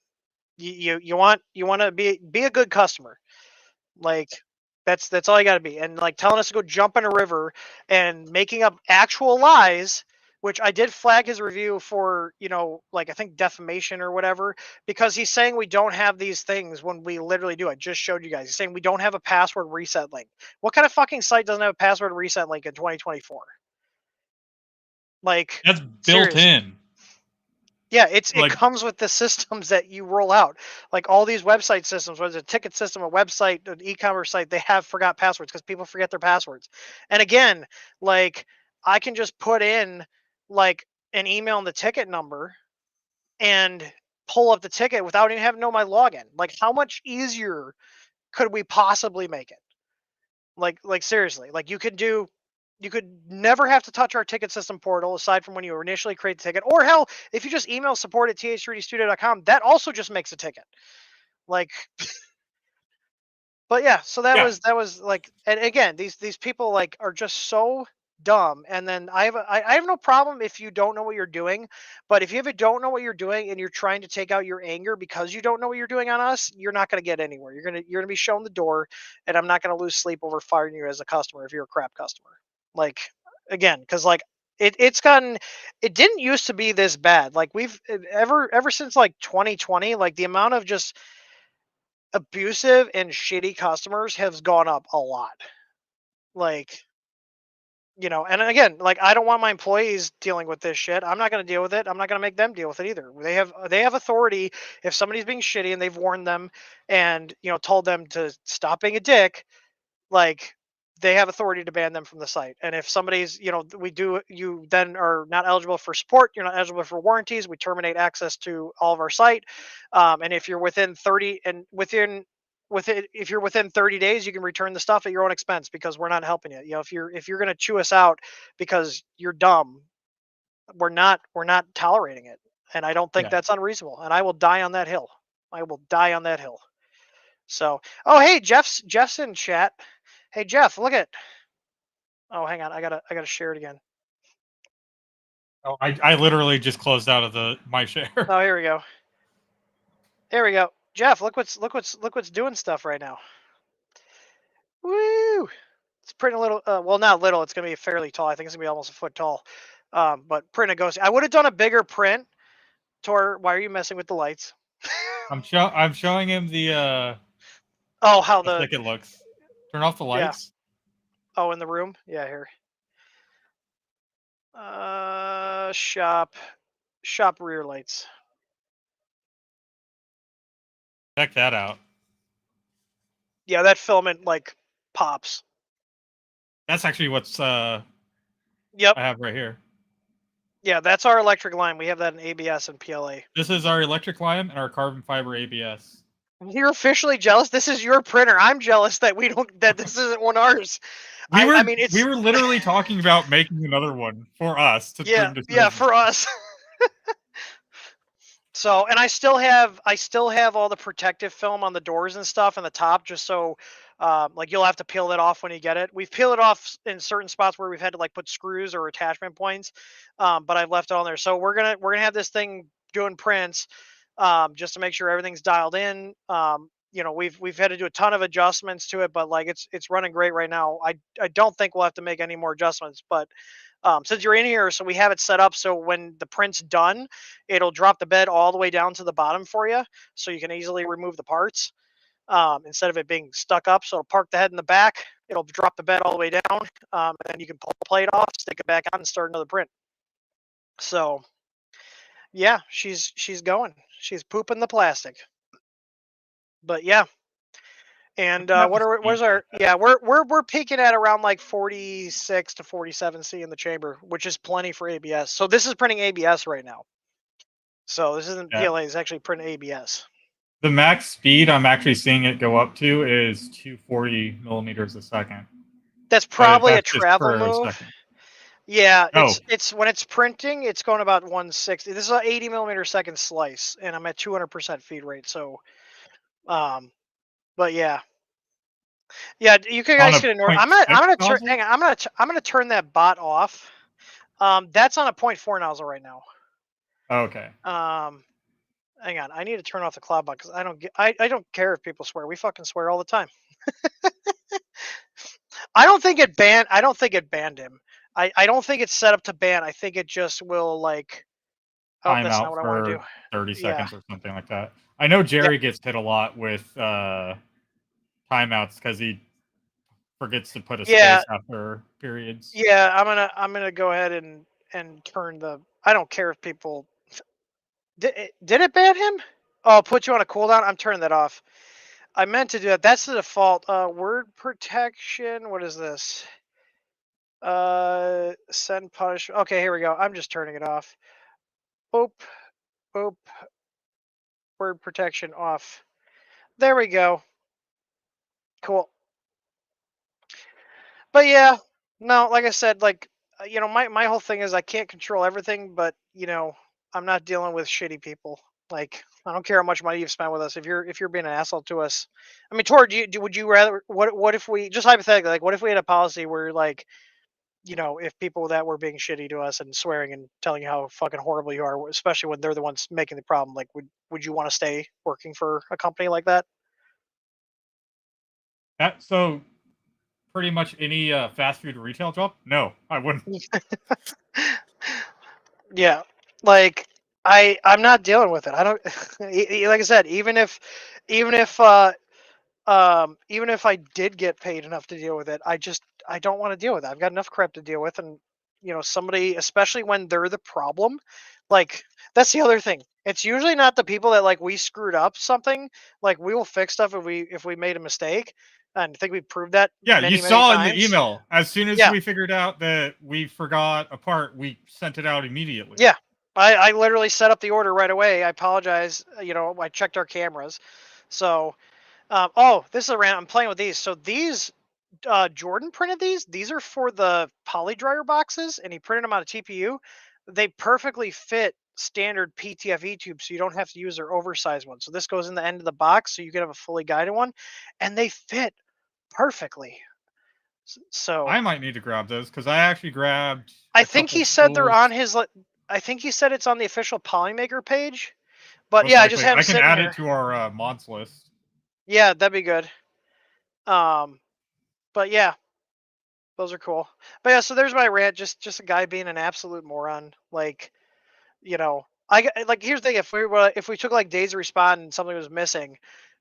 you want to be a good customer. Like, That's all you got to be. And like telling us to go jump in a river and making up actual lies, which I did flag his review for, like I think defamation or whatever, because he's saying we don't have these things when we literally do. I just showed you guys. He's saying we don't have a password reset link. What kind of fucking site doesn't have a password reset link in 2024? Like, That's built seriously. in. Yeah, it Like- comes with the systems that you roll out. Like all these website systems, whether it's a ticket system, a website, an e-commerce site, they have forgot passwords because people forget their passwords. And again, like I can just put in like an email and the ticket number and pull up the ticket without even having to know my login. Like how much easier could we possibly make it? Like seriously, like you could never have to touch our ticket system portal aside from when you initially create the ticket. Or hell, if you just email support at th3dstudio.com, that also just makes a ticket. Like, but yeah, so that was like, and again, these people like are just so dumb. And then I have no problem if you don't know what you're doing, but if you don't know what you're doing and you're trying to take out your anger because you don't know what you're doing on us, you're not going to get anywhere. You're gonna be shown the door, and I'm not going to lose sleep over firing you as a customer if you're a crap customer. Like again, because like it didn't used to be this bad. Like we've ever since like 2020, like the amount of just abusive and shitty customers has gone up a lot. Like, and again, like I don't want my employees dealing with this shit. I'm not going to deal with it. I'm not going to make them deal with it either. They have authority. If somebody's being shitty and they've warned them and told them to stop being a dick, like they have authority to ban them from the site. And if somebody's, you then are not eligible for support, you're not eligible for warranties, we terminate access to all of our site. And if you're within 30 and within if you're within 30 days, you can return the stuff at your own expense because we're not helping you. If you're going to chew us out because you're dumb, we're not tolerating it. And I don't think that's unreasonable. And I will die on that hill. I will die on that hill. So, oh, hey, Jeff's in chat. Hey Jeff, look at. Oh, hang on, I gotta share it again. Oh, I literally just closed out of my share. Oh, here we go. There we go. Jeff, look what's doing stuff right now. Woo! It's printing a little. Well, not little. It's gonna be fairly tall. I think it's gonna be almost a foot tall. But print a ghost. I would have done a bigger print. Tor, why are you messing with the lights? I'm showing him the Oh, how how thick it looks. Turn off the Yeah. lights. Oh, in the room? Yeah, here. Shop rear lights. Check that out. Yeah, that filament like pops. That's actually what's Yep. I have right here. Yeah, that's our electric line. We have that in ABS and PLA. This is our electric line and our carbon fiber ABS. You're officially jealous. This is your printer. I'm jealous that this isn't one ours. We It's were literally talking about making another one for us to bring to yeah, for us. So, and I still have all the protective film on the doors and stuff and the top, just so like you'll have to peel that off when you get it. We've peeled it off in certain spots where we've had to like put screws or attachment points, but I've left it on there. So we're gonna have this thing doing prints just to make sure everything's dialed in. We've had to do a ton of adjustments to it, but like it's running great right now. I don't think we'll have to make any more adjustments, but since you're in here, so we have it set up so when the print's done, it'll drop the bed all the way down to the bottom for you, so you can easily remove the parts instead of it being stuck up. So it'll park the head in the back, it'll drop the bed all the way down, and then you can pull the plate off, stick it back on, and start another print. So yeah, she's going. She's pooping the plastic. But yeah. And we're peaking at around like 46 to 47 C in the chamber, which is plenty for ABS. So this is printing ABS right now. So this isn't PLA, it's actually printing ABS. The max speed I'm actually seeing it go up to is 240 millimeters a second. That's probably a travel move. Yeah, it's when it's printing, it's going about 160. This is an 80 millimeter second slice, and I'm at 200% feed rate. So, but yeah. Yeah, you guys can ignore. I'm gonna turn that bot off. That's on a 0.4 nozzle right now. Okay. Hang on. I need to turn off the cloud bot because I don't care if people swear. We fucking swear all the time. I don't think it banned him. I don't think it's set up to ban. I think it just will like. Oh, Time that's not out what I want to do. for 30 Yeah. seconds or something like that. I know Jerry gets hit a lot with timeouts because he forgets to put a Yeah. space after periods. Yeah, I'm gonna go ahead and turn the. I don't care if people. Did it ban him? Oh, put you on a cooldown. I'm turning that off. I meant to do that. That's the default. Word protection. What is this? Send punishment. Okay, here we go. I'm just turning it off. Boop, boop. Word protection off. There we go. Cool. But yeah, no, like I said, like my whole thing is I can't control everything, but I'm not dealing with shitty people. Like I don't care how much money you've spent with us. If you're being an asshole to us, I mean, Tor, would you rather what if we just hypothetically like what if we had a policy where like if people that were being shitty to us and swearing and telling you how fucking horrible you are, especially when they're the ones making the problem, like would you want to stay working for a company like that? So pretty much any fast food retail job? No, I wouldn't. Yeah, like I'm not dealing with it. I don't like I said, even if I did get paid enough to deal with it, I don't want to deal with it. I've got enough crap to deal with, and somebody, especially when they're the problem, like that's the other thing. It's usually not the people that like we screwed up something. Like we will fix stuff if we made a mistake, and I think we proved that Yeah, many you saw in times. the email. As soon as Yeah. we figured out that we forgot a part, we sent it out immediately. Yeah. I literally set up the order right away. I apologize. I checked our cameras. So, oh, this is a random. I'm playing with these. So these, Jordan printed these. These are for the poly dryer boxes, and he printed them out of TPU. They perfectly fit standard PTFE tubes, so you don't have to use their oversized one. So this goes in the end of the box, so you can have a fully guided one, and they fit perfectly. So I might need to grab those because I actually grabbed. I think he said they're on his. I think he said it's on the official Polymaker page. But yeah, I just have them I can sitting add here. it to our mods list. Yeah, that'd be good. But yeah, those are cool. But yeah, so there's my rant. Just a guy being an absolute moron. Like, like here's the thing: if we took like days to respond and something was missing,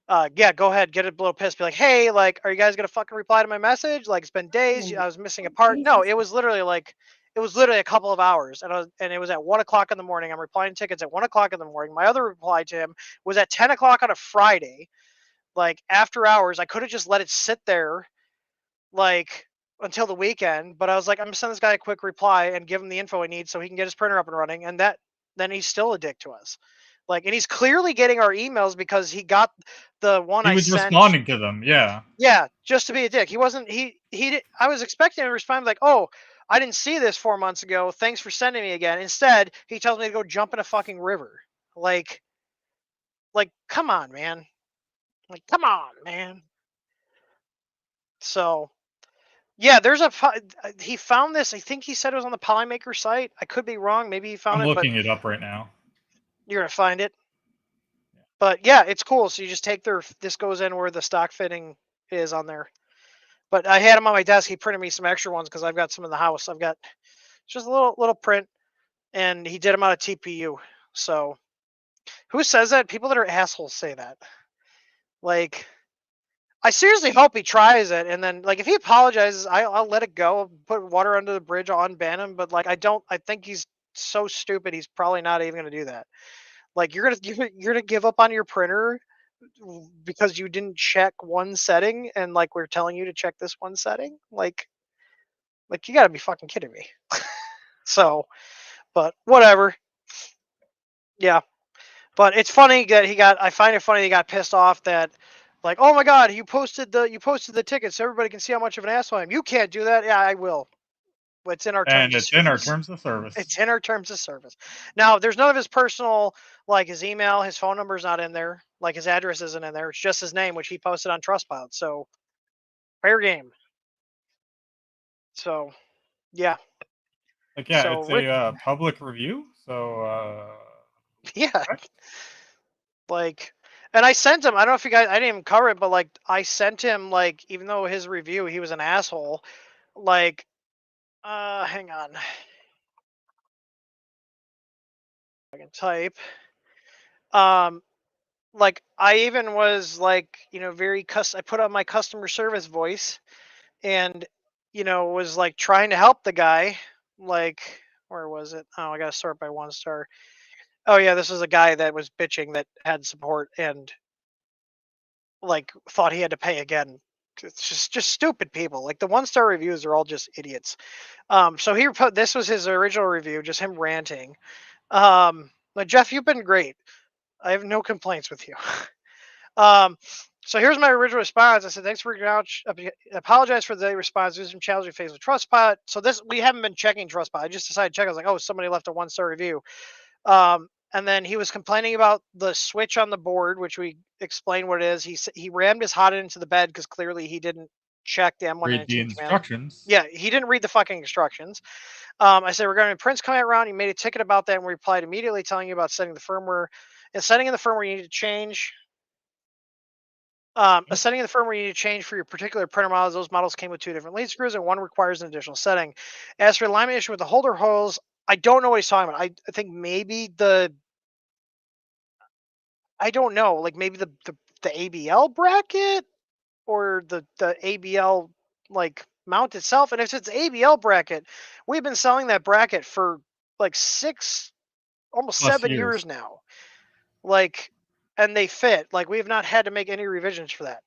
yeah, go ahead, get a little pissed, be like, hey, like, are you guys gonna fucking reply to my message? Like, it's been days. I was missing a part. No, it was literally a couple of hours, and it was at 1 o'clock in the morning. I'm replying tickets at 1 o'clock in the morning. My other reply to him was at 10 o'clock on a Friday, like after hours. I could have just let it sit there, like until the weekend, but I was like, I'm gonna send this guy a quick reply and give him the info he needs so he can get his printer up and running, and then he's still a dick to us. Like, and he's clearly getting our emails because he got the one He I was sent. responding to them, yeah. Yeah, just to be a dick. He wasn't. He did. I was expecting him to respond like, "Oh, I didn't see this 4 months ago. Thanks for sending me again." Instead, he tells me to go jump in a fucking river. Like, come on, man. Like, come on, man. So, yeah, he found this. I think he said it was on the Polymaker site. I could be wrong. Maybe he found I'm it, but looking it up right now. you're gonna find it. But yeah, it's cool. So you just take this goes in where the stock fitting is on there. But I had him on my desk. He printed me some extra ones because I've got some in the house. I've got just a little print, and he did them out of TPU. So who says that? People that are assholes say that. Like, I seriously hope he tries it, and then like if he apologizes, I'll let it go. I'll put water under the bridge. I'll unban him. But like I think he's so stupid. He's probably not even gonna do that. Like you're gonna give up on your printer because you didn't check one setting, and like we're telling you to check this one setting. Like you gotta be fucking kidding me. So, but whatever. Yeah. But it's funny that I find it funny he got pissed off that, like, oh my god, you posted the tickets so everybody can see how much of an asshole I am. You can't do that. Yeah, I will. It's in our terms of And it's in our service. terms of service. It's in our terms of service. Now, there's none of his personal, like his email, his phone number's not in there, like his address isn't in there. It's just his name, which he posted on Trustpilot. So, fair game. So, yeah. Like, yeah, So, it's a public review. So, yeah. what? Like, And I sent him. I don't know if you guys. I didn't even cover it, but like I sent him like even though his review he was an asshole. Like, hang on. I can type. Like I even was like very I put on my customer service voice and was like trying to help the guy. Like where was it? Oh, I gotta sort by 1 star. Oh yeah, this is a guy that was bitching that had support and like thought he had to pay again. It's just stupid people. Like the 1 star reviews are all just idiots. So he put this was his original review, just him ranting. But Jeff, you've been great. I have no complaints with you. So here's my original response. I said, thanks for apologize for the response. There's some challenging phase with Trustpilot. So this we haven't been checking Trustpilot. I just decided to check. I was like, oh, somebody left a 1 star review. And then he was complaining about the switch on the board, which we explained what it is. He rammed his hot end into the bed because clearly he didn't check the M1 Read and the change man. instructions. Yeah, he didn't read the fucking instructions. I said, regarding Prince coming around, he made a ticket about that and we replied immediately telling you about setting the firmware. And setting in the firmware you need to change. A setting in the firmware you need to change for your particular printer models. Those models came with 2 different lead screws and one requires an additional setting. As for alignment issue with the holder holes, I don't know what he's talking about. I think maybe I don't know, like maybe the ABL bracket or the ABL like mount itself. And if it's ABL bracket, we've been selling that bracket for like 6, almost Plus 7 years now. Like, and they fit. Like we have not had to make any revisions for that.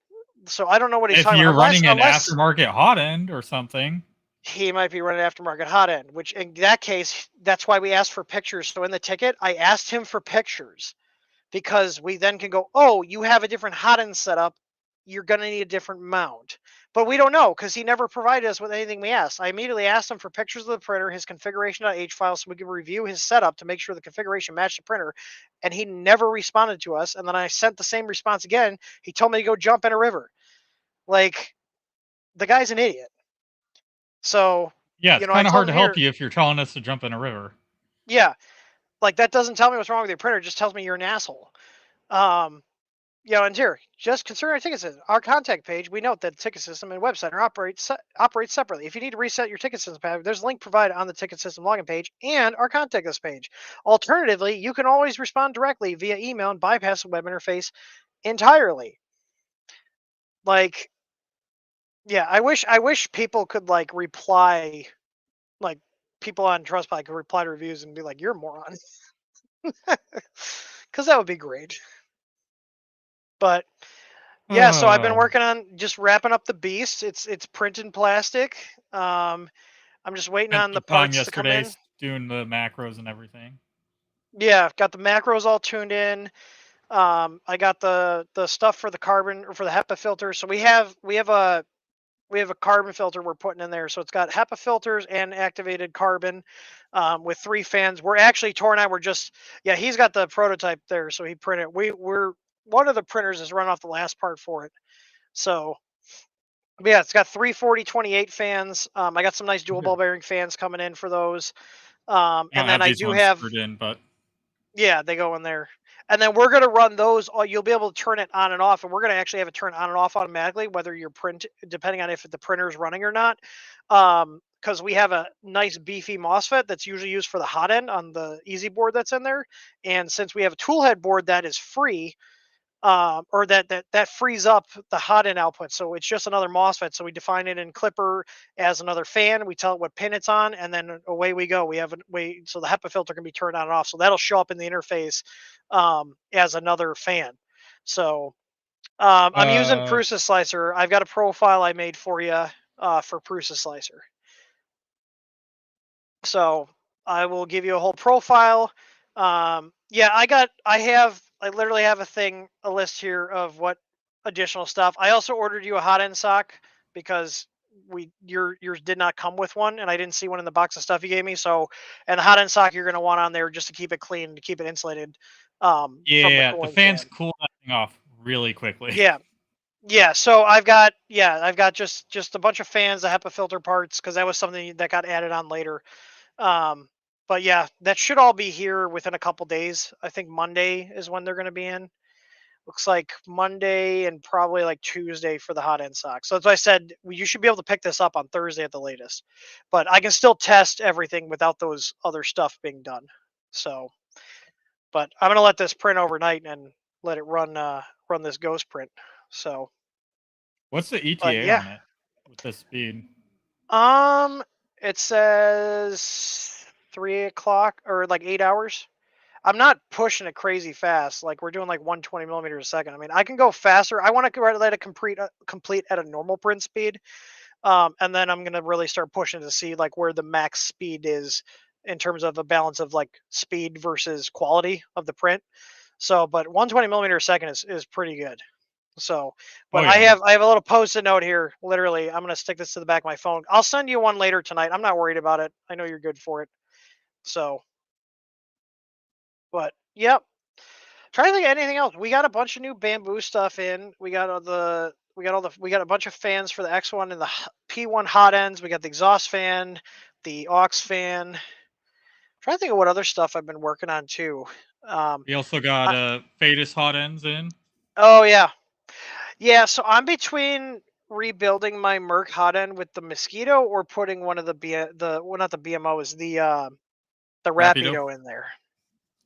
So I don't know what he's If talking you're about. running an Unless aftermarket hot end or something, he might be running aftermarket hot end, which in that case, that's why we asked for pictures. So in the ticket, I asked him for pictures because we then can go, oh, you have a different hot end setup. You're going to need a different mount. But we don't know because he never provided us with anything we asked. I immediately asked him for pictures of the printer, his configuration.h file, so we could review his setup to make sure the configuration matched the printer. And he never responded to us. And then I sent the same response again. He told me to go jump in a river. Like, the guy's an idiot. So, yeah, it's I kind of told hard him to here, help you if you're telling us to jump in a river. yeah, like that doesn't tell me what's wrong with your printer. It just tells me you're an asshole. And here, just consider our ticket system. Our contact page, we note that the ticket system and website are operate separately. If you need to reset your ticket system pad, there's a link provided on the ticket system login page and our contact us page. Alternatively, you can always respond directly via email and bypass the web interface entirely. Like, yeah, I wish people could like reply, like people on Trustpilot could reply to reviews and be like, "You're a moron," because that would be great. But yeah, so I've been working on just wrapping up the beast. It's printed plastic. I'm just waiting Spent on the some time parts to come yesterday in. doing the macros and everything. Yeah, I've got the macros all tuned in. I got the stuff for the carbon or for the HEPA filter. So we have a carbon filter we're putting in there. So it's got HEPA filters and activated carbon with 3 fans. We're actually torn out. He's got the prototype there, so he printed. We're one of the printers is run off the last part for it. So yeah, it's got 340/28 fans. I got some nice dual ball bearing fans coming in for those. I And don't then have I these do ones have, screwed in, but yeah, they go in there. And then we're going to run those. You'll be able to turn it on and off. And we're going to actually have it turn on and off automatically, whether you're depending on if the printer is running or not. Because we have a nice beefy MOSFET that's usually used for the hot end on the easy board that's in there. And since we have a tool head board that is free, or that frees up the hot end output. So it's just another MOSFET. So we define it in Clipper as another fan. We tell it what pin it's on, and then away we go. We have a way so the HEPA filter can be turned on and off. So that'll show up in the interface as another fan. So I'm using Prusa Slicer. I've got a profile I made for you for Prusa Slicer. So I will give you a whole profile. I literally have a list here of what additional stuff. I also ordered you a hot end sock because yours did not come with one, and I didn't see one in the box of stuff you gave me. So, and the hot end sock you're going to want on there just to keep it clean, to keep it insulated. From the the cooling fans fan. cool that thing off really quickly. Yeah. So I've got just a bunch of fans, the HEPA filter parts, because that was something that got added on later. But yeah, that should all be here within a couple days. I think Monday is when they're going to be in. Looks like Monday and probably like Tuesday for the hot end socks. So that's why I said you should be able to pick this up on Thursday at the latest. But I can still test everything without those other stuff being done. So, but I'm gonna let this print overnight and let it run this ghost print. So, What's the but ETA yeah, on it with the speed? it says 3 o'clock or like 8 hours. I'm not pushing it crazy fast. Like we're doing like 120 millimeters a second. I mean, I can go faster. I want to let it complete at a normal print speed, and then I'm gonna really start pushing to see like where the max speed is in terms of a balance of like speed versus quality of the print. So, but 120 millimeters a second is pretty good. So, Oh but yeah. I have a little post-it note here. Literally, I'm gonna stick this to the back of my phone. I'll send you one later tonight. I'm not worried about it. I know you're good for it. So, but yep. Trying to think of anything else. We got a bunch of new bamboo stuff in. We got a bunch of fans for the X1 and the P1 hot ends. We got the exhaust fan, the aux fan. Trying to think of what other stuff I've been working on too. We also got I, Fadus hot ends in. oh yeah, yeah. So I'm between rebuilding my Merc hot end with the Mosquito or putting one of not the BMO, is the Rapido. Rapido in there.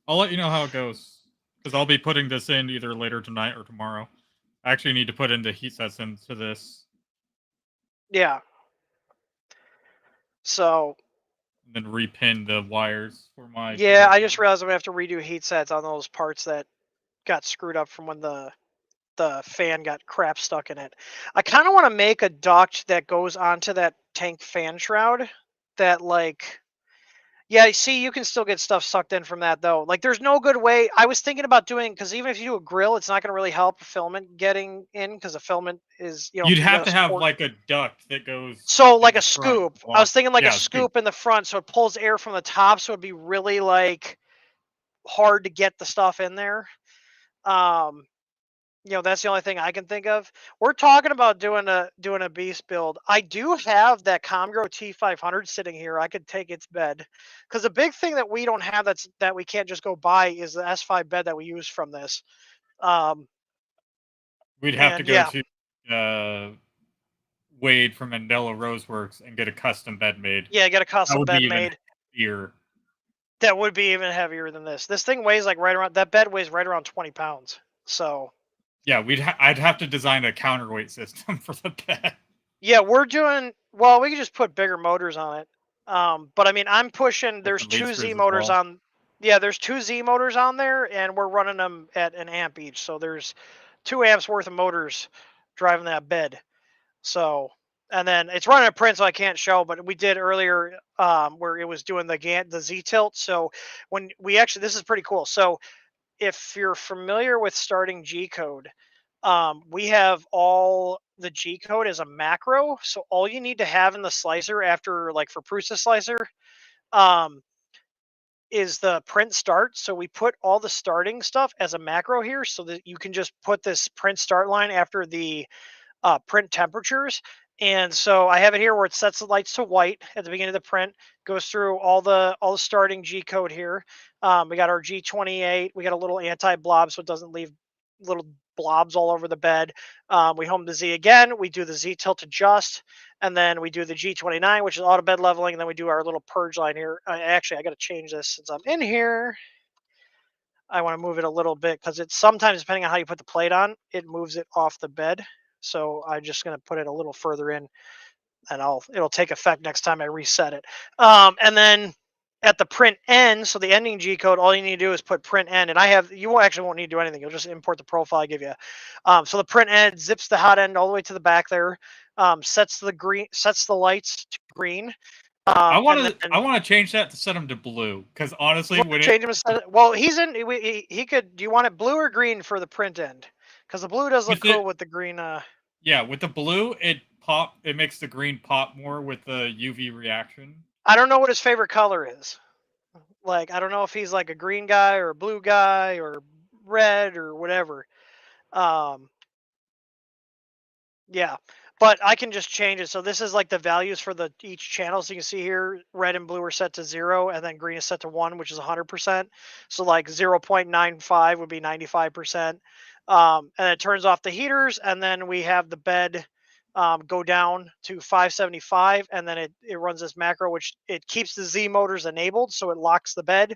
I'll let you know how it goes because I'll be putting this in either later tonight or tomorrow. I actually need to put in the heat sets into this. Yeah. So And then repin the wires for my. yeah, I just realized I'm gonna have to redo heat sets on those parts that got screwed up from when the fan got crap stuck in it. I kind of want to make a duct that goes onto that tank fan shroud. That like, yeah, see, you can still get stuff sucked in from that though. Like, there's no good way. I was thinking about doing because even if you do a grill, it's not going to really help filament getting in because the filament is You'd you have gotta to have support. like a duct that goes. So in like the a front scoop. I block. was thinking like Yeah, a scoop in the front, so it pulls air from the top, so it'd be really like hard to get the stuff in there. Um, that's the only thing I can think of. We're talking about doing a beast build. I do have that Comgro T500 sitting here. I could take its bed, because the big thing that we don't have that we can't just go buy is the S5 bed that we use from this. We'd have to And go yeah, to Wade from Mandela Roseworks and get a custom bed made. yeah, get a That custom would bed be even made. heavier. That would be even heavier than this. This thing weighs like right around that bed weighs right around 20 pounds. So Yeah, I'd have to design a counterweight system for the bed. yeah, we're doing well. We could just put bigger motors on it. But I mean, I'm pushing. There's Different lead two screws Z as motors well. on. Yeah, there's two Z motors on there, and we're running them at an amp each. So there's 2 amps worth of motors driving that bed. So, and then it's running a print, so I can't show. But we did earlier, where it was doing the Z tilt. So when we actually, this is pretty cool. So if you're familiar with starting G code, we have all the G code as a macro. So all you need to have in the slicer after, like for Prusa slicer, um, is the print start. So we put all the starting stuff as a macro here so that you can just put this print start line after the print temperatures. And so I have it here where it sets the lights to white at the beginning of the print, goes through all the starting G code here. We got our G28. We got a little anti-blob so it doesn't leave little blobs all over the bed. We home the Z again. We do the Z tilt adjust, and then we do the G29, which is auto bed leveling, and then we do our little purge line here. Actually, I got to change this since I'm in here. I want to move it a little bit because it's sometimes, depending on how you put the plate on, it moves it off the bed. So I'm just going to put it a little further in, and it'll take effect next time I reset it. And then at the print end, so the ending G code, all you need to do is put print end, and you won't need to do anything. You'll just import the profile I give you. So the print end zips the hot end all the way to the back there, sets the lights to green. I And want to change that to set them to blue because honestly, when change him. Well, he's in. He could. Do you want it blue or green for the print end? Because the blue does look cool with the green. Yeah, with the blue, it makes the green pop more with the UV reaction. I don't know what his favorite color is. Like, I don't know if he's like a green guy or a blue guy or red or whatever. Yeah, but I can just change it. So this is like the values for each channel. So you can see here, red and blue are set to 0, and then green is set to 1, which is 100%. So like 0.95 would be 95%. And it turns off the heaters, and then we have the bed go down to 575, and then it runs this macro, which it keeps the Z motors enabled, so it locks the bed,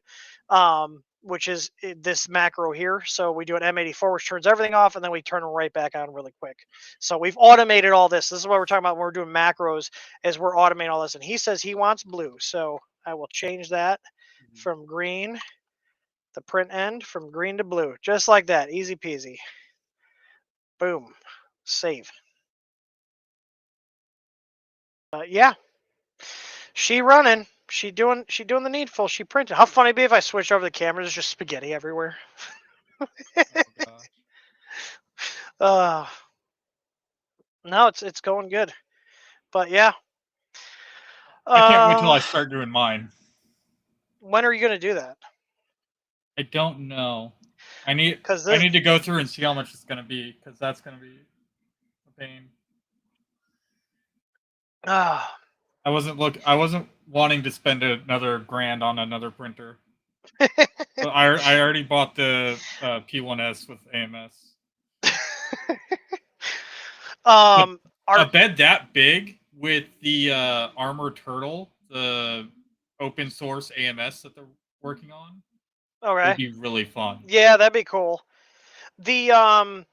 which is this macro here. So we do an M84, which turns everything off, and then we turn them right back on really quick. So we've automated all this. This is what we're talking about when we're doing macros, is we're automating all this. And he says he wants blue, so I will change that from green, the print end from green to blue, just like that, easy peasy. Boom, save. Yeah, she running. She doing the needful. She printed. How funny it'd be if I switch over the cameras, there's just spaghetti everywhere. Oh, gosh. No, it's going good. But yeah. I can't wait till I start doing mine. When are you gonna do that? I don't know. I need Because I need to go through and see how much it's gonna be, because that's gonna be a pain. I wasn't wanting to spend another grand on another printer. But I already bought the P1S with AMS. A bed that big with the Armor Turtle, the open source AMS that they're working on, okay. would be really fun. Yeah, that'd be cool. The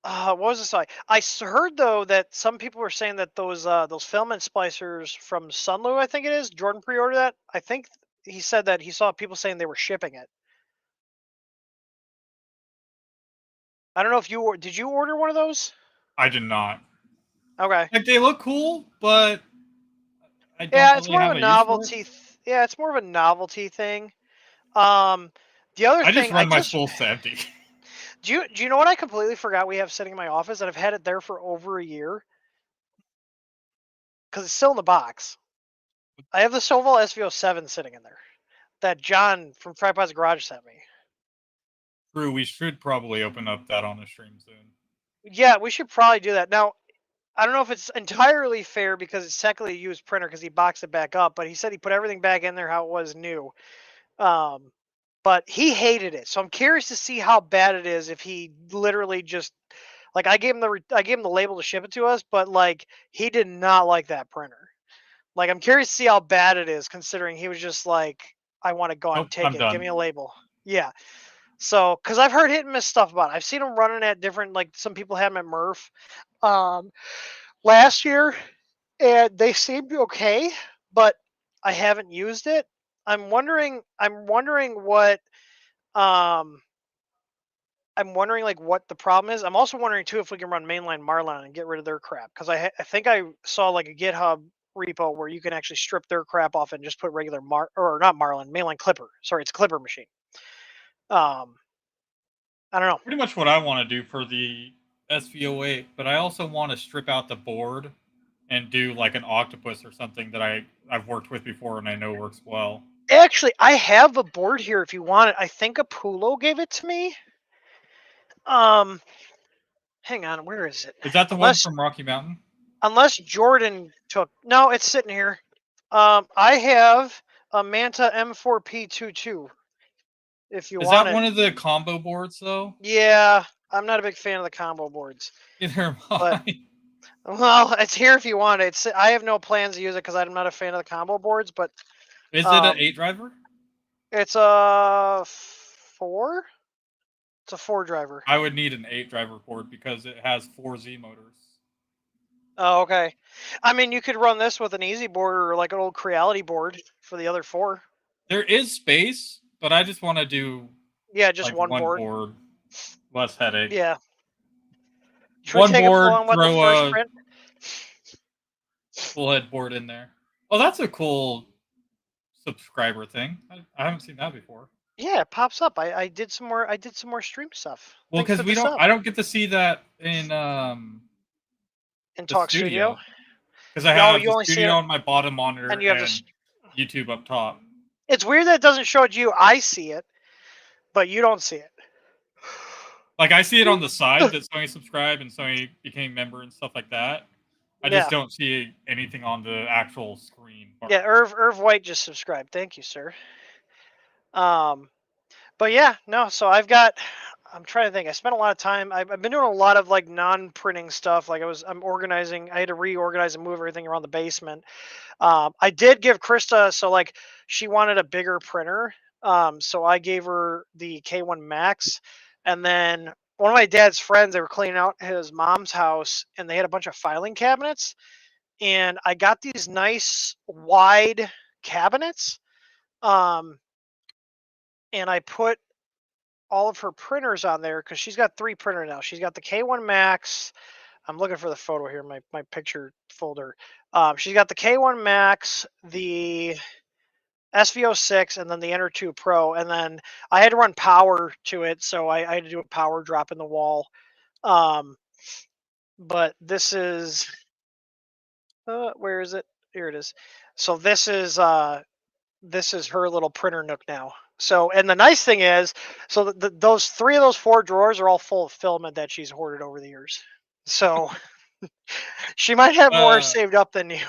what was this like? I heard though that some people were saying that those filament splicers from Sunlu, I think it is, Jordan pre-ordered that. I think he said that he saw people saying they were shipping it. I don't know if you did you order one of those? I did not. Okay. Like, they look cool, but I don't Yeah, it's really more of have a a use for it. novelty. Yeah, it's more of a novelty thing. The other I thing just run my spools to empty. do you know what I completely forgot we have sitting in my office, and I've had it there for over a year because it's still in the box. I have the Soval SVO7 sitting in there that John from Tripod's Garage sent me. True, we should probably open up that on the stream soon. Yeah, we should probably do that. Now, I don't know if it's entirely fair because it's technically a used printer because he boxed it back up, but he said he put everything back in there how it was new. But he hated it, so I'm curious to see how bad it is if he literally just like I gave him the label to ship it to us, but like he did not like that printer. Like I'm curious to see how bad it is, considering he was just like, I want to go on, Nope, take I'm it, done. give me a label. Yeah. So, because I've heard hit and miss stuff about it. I've seen them running at different, like some people had them at Murph last year, and they seemed okay, but I haven't used it. I'm wondering what um I'm wondering like what the problem is. I'm also wondering too if we can run mainline Marlin and get rid of their crap, because I think I saw like a GitHub repo where you can actually strip their crap off and just put regular or not Marlin, mainline Clipper. Sorry, it's a Clipper machine. I don't know. Pretty much what I want to do for the SVO8, but I also want to strip out the board and do like an octopus or something that I've worked with before and I know works well. Actually, I have a board here if you want it. I think Apulo gave it to me. Hang on, where is it? Is that the one from Rocky Mountain? Unless Jordan took. No, it's sitting here. I have a Manta M4P22. If you Is want that it. one of the combo boards though? Yeah, I'm not a big fan of the combo boards. Neither am I. But, well, it's here if you want it. I have no plans to use it because I'm not a fan of the combo boards. But is it an 8 driver? It's a 4. It's a 4 driver. I would need an 8 driver board because it has 4 Z motors. Oh, okay. I mean, you could run this with an easy board or like an old Creality board for the other 4. There is space, but I just want to do just like one board. board. Less headache. Yeah. Should one board, throw a full head board in there. Oh, that's a cool subscriber thing. I haven't seen that before. Yeah, it pops up. I did some more stream stuff. Well, because I don't get to see that in Talk Studio. Because I have the studio on my bottom monitor and you have YouTube up top. It's weird that it doesn't show it to you. I see it, but you don't see it. Like I see it on the side that Sony subscribed and Sony became member and stuff like that. I just don't see anything on the actual screen bar. Yeah, Irv White just subscribed. Thank you, sir. But yeah, no. So I've got I'm trying to think. I spent a lot of time. I've been doing a lot of like non-printing stuff. Like I'm organizing. I had to reorganize and move everything around the basement. I did give Krista, so like she wanted a bigger printer. So I gave her the K1 Max, and then one of my dad's friends, they were cleaning out his mom's house, and they had a bunch of filing cabinets, and I got these nice wide cabinets. Um, and I put all of her printers on there because she's got 3 printers now. She's got the K1 Max. I'm looking for the photo here, my picture folder. She's got the K1 Max, the SVO6, and then the Enter 2 Pro. And then I had to run power to it, so I had to do a power drop in the wall. But this is, where is it? Here it is. So this is her little printer nook now. So, and the nice thing is, so those 3 of those 4 drawers are all full of filament that she's hoarded over the years. So she might have more saved up than you.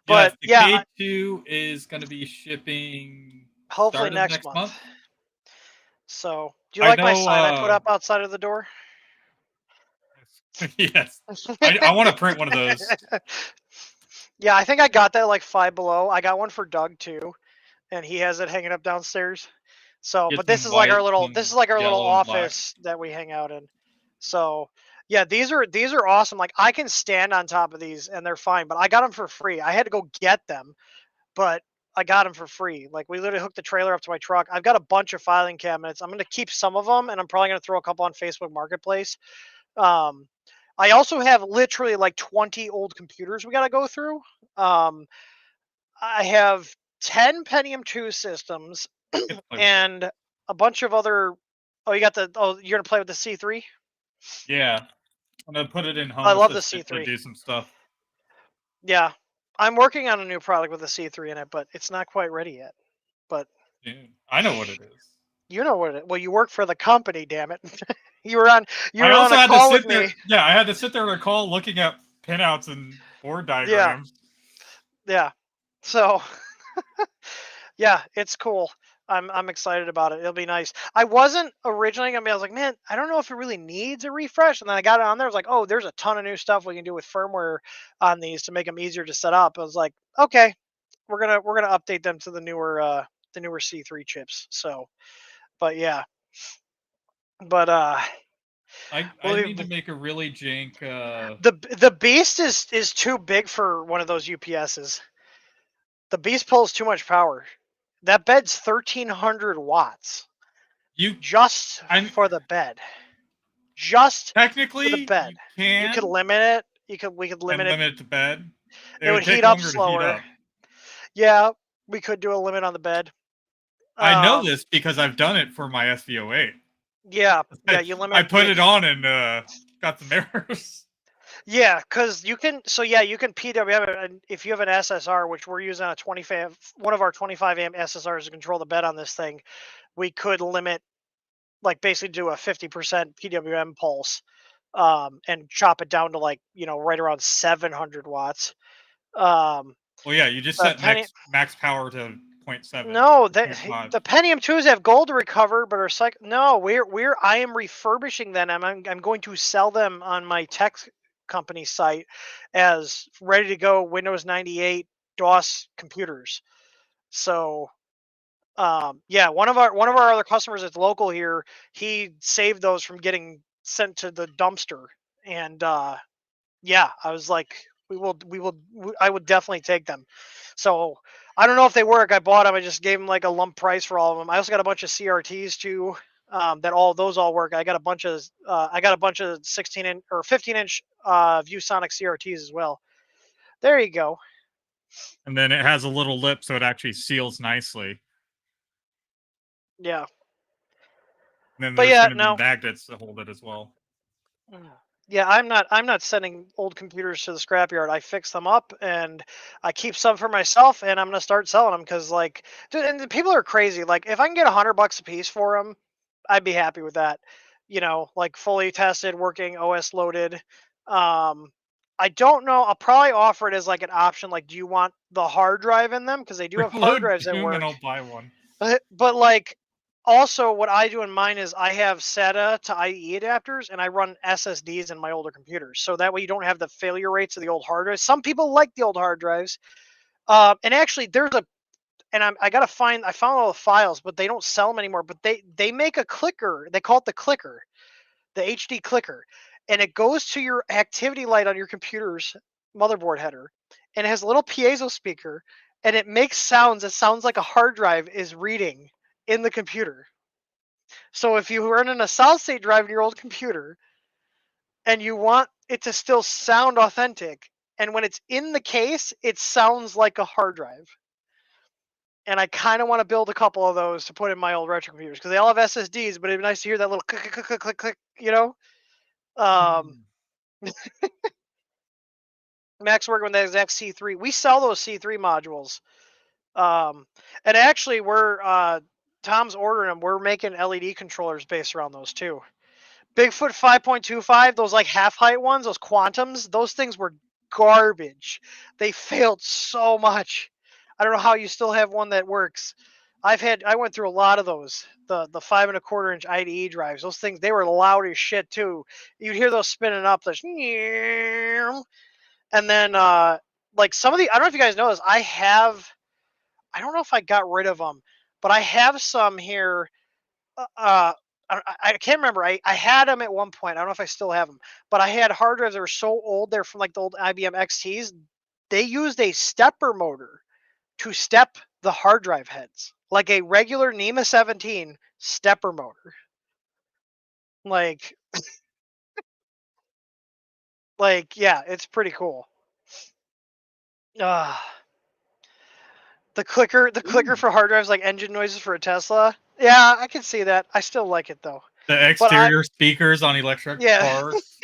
But the yeah, K2 is going to be shipping hopefully start of next month. month. So, do you like my sign I put know, up outside of the door? yes. I want to print one of those. Yeah, I think I got that like Five Below. I got one for Doug too, and he has it hanging up downstairs. So, Get but this some is like our white, little some little yellow, and black. office that we hang out in. So, yeah, these are awesome. Like I can stand on top of these and they're fine, but I got them for free. I had to go get them, but I got them for free. Like we literally hooked the trailer up to my truck. I've got a bunch of filing cabinets. I'm going to keep some of them, and I'm probably going to throw a couple on Facebook Marketplace. I also have literally like 20 old computers we got to go through. I have 10 Pentium 2 systems and a bunch of other. Oh, you're going to play with the C3? Yeah. I'm going to put it in home. I love the Assistant C3. to do some stuff. Yeah. I'm working on a new product with the C3 in it, but it's not quite ready yet. But Dude, I know what it is. you know what it. Well, you work for the company, damn it. you were on also a had call to sit with there. me. Yeah, I had to sit there on a call looking at pinouts and board diagrams. Yeah. So yeah, it's cool. I'm excited about it. It'll be nice. I wasn't originally gonna be. I was like, man, I don't know if it really needs a refresh. And then I got it on there. I was like, oh, there's a ton of new stuff we can do with firmware on these to make them easier to set up. I was like, okay, we're gonna update them to the newer C3 chips. So, but yeah, but I well, need to make a really jank. the beast is too big for one of those UPSs. The beast pulls too much power. That bed's 1,300 watts. Just for the bed. Just technically for the bed. You could limit it. We could limit it to bed. It would take heat up longer slower. To heat up. Yeah, we could do a limit on the bed. I know this because I've done it for my SVO8. Yeah, you limit. I put it on and got some errors. Yeah, because you can. So yeah, you can PWM it, and if you have an SSR, which we're using one of our 25 amp SSRs to control the bed on this thing, we could limit, like basically do a 50% PWM pulse, and chop it down to like right around 700 watts. Well, yeah, you just set max power to 0.7. No, the Pentium 2s have gold to recover, but are no. I am refurbishing them. I'm going to sell them on my tech company site as ready to go Windows 98 DOS computers. So, yeah, one of our other customers that's local here, he saved those from getting sent to the dumpster, and yeah, I was like, I would definitely take them. So I don't know if they work. I bought them. I just gave them like a lump price for all of them. I also got a bunch of CRTs too. That those all work. I got a bunch of 16 or 15-inch ViewSonic CRTs as well. There you go. And then it has a little lip, so it actually seals nicely. Yeah. And then there's going to be magnets to hold it as well. Yeah, I'm not sending old computers to the scrapyard. I fix them up and I keep some for myself, and I'm gonna start selling them because, like, dude, and the people are crazy. Like, if I can get $100 a piece for them, I'd be happy with that. Like fully tested, working, OS loaded. I don't know. I'll probably offer it as like an option. Like, do you want the hard drive in them? Because they do have hard drives that work. And I'll buy one. But like, also, what I do in mine is I have SATA to IE adapters, and I run SSDs in my older computers. So that way you don't have the failure rates of the old hard drives. Some people like the old hard drives. And actually, I gotta I found all the files, but they don't sell them anymore. But they make a clicker. They call it the clicker, the HD clicker, and it goes to your activity light on your computer's motherboard header, and it has a little piezo speaker, and it makes sounds. It sounds like a hard drive is reading in the computer. So if you run in a solid state drive in your old computer and you want it to still sound authentic, and when it's in the case, it sounds like a hard drive. And I kind of want to build a couple of those to put in my old retro computers because they all have SSDs, but it'd be nice to hear that little click, click, click, click, click, you know? Max working with that exact C3. We sell those C3 modules. And actually, Tom's ordering them. We're making LED controllers based around those too. Bigfoot 5.25, those like half height ones, those quantums, those things were garbage. They failed so much. I don't know how you still have one that works. I went through a lot of those. The 5 1/4 inch IDE drives. Those things, they were loud as shit too. You'd hear those spinning up. And then like some of the, I don't know if you guys know this. I don't know if I got rid of them, but I have some here. I can't remember. I had them at one point. I don't know if I still have them, but I had hard drives that were so old. They're from like the old IBM XTs. They used a stepper motor to step the hard drive heads, like a regular NEMA 17 stepper motor. Like, yeah, it's pretty cool. The clicker for hard drives, like engine noises for a Tesla. Yeah, I can see that. I still like it though. The exterior speakers on electric cars.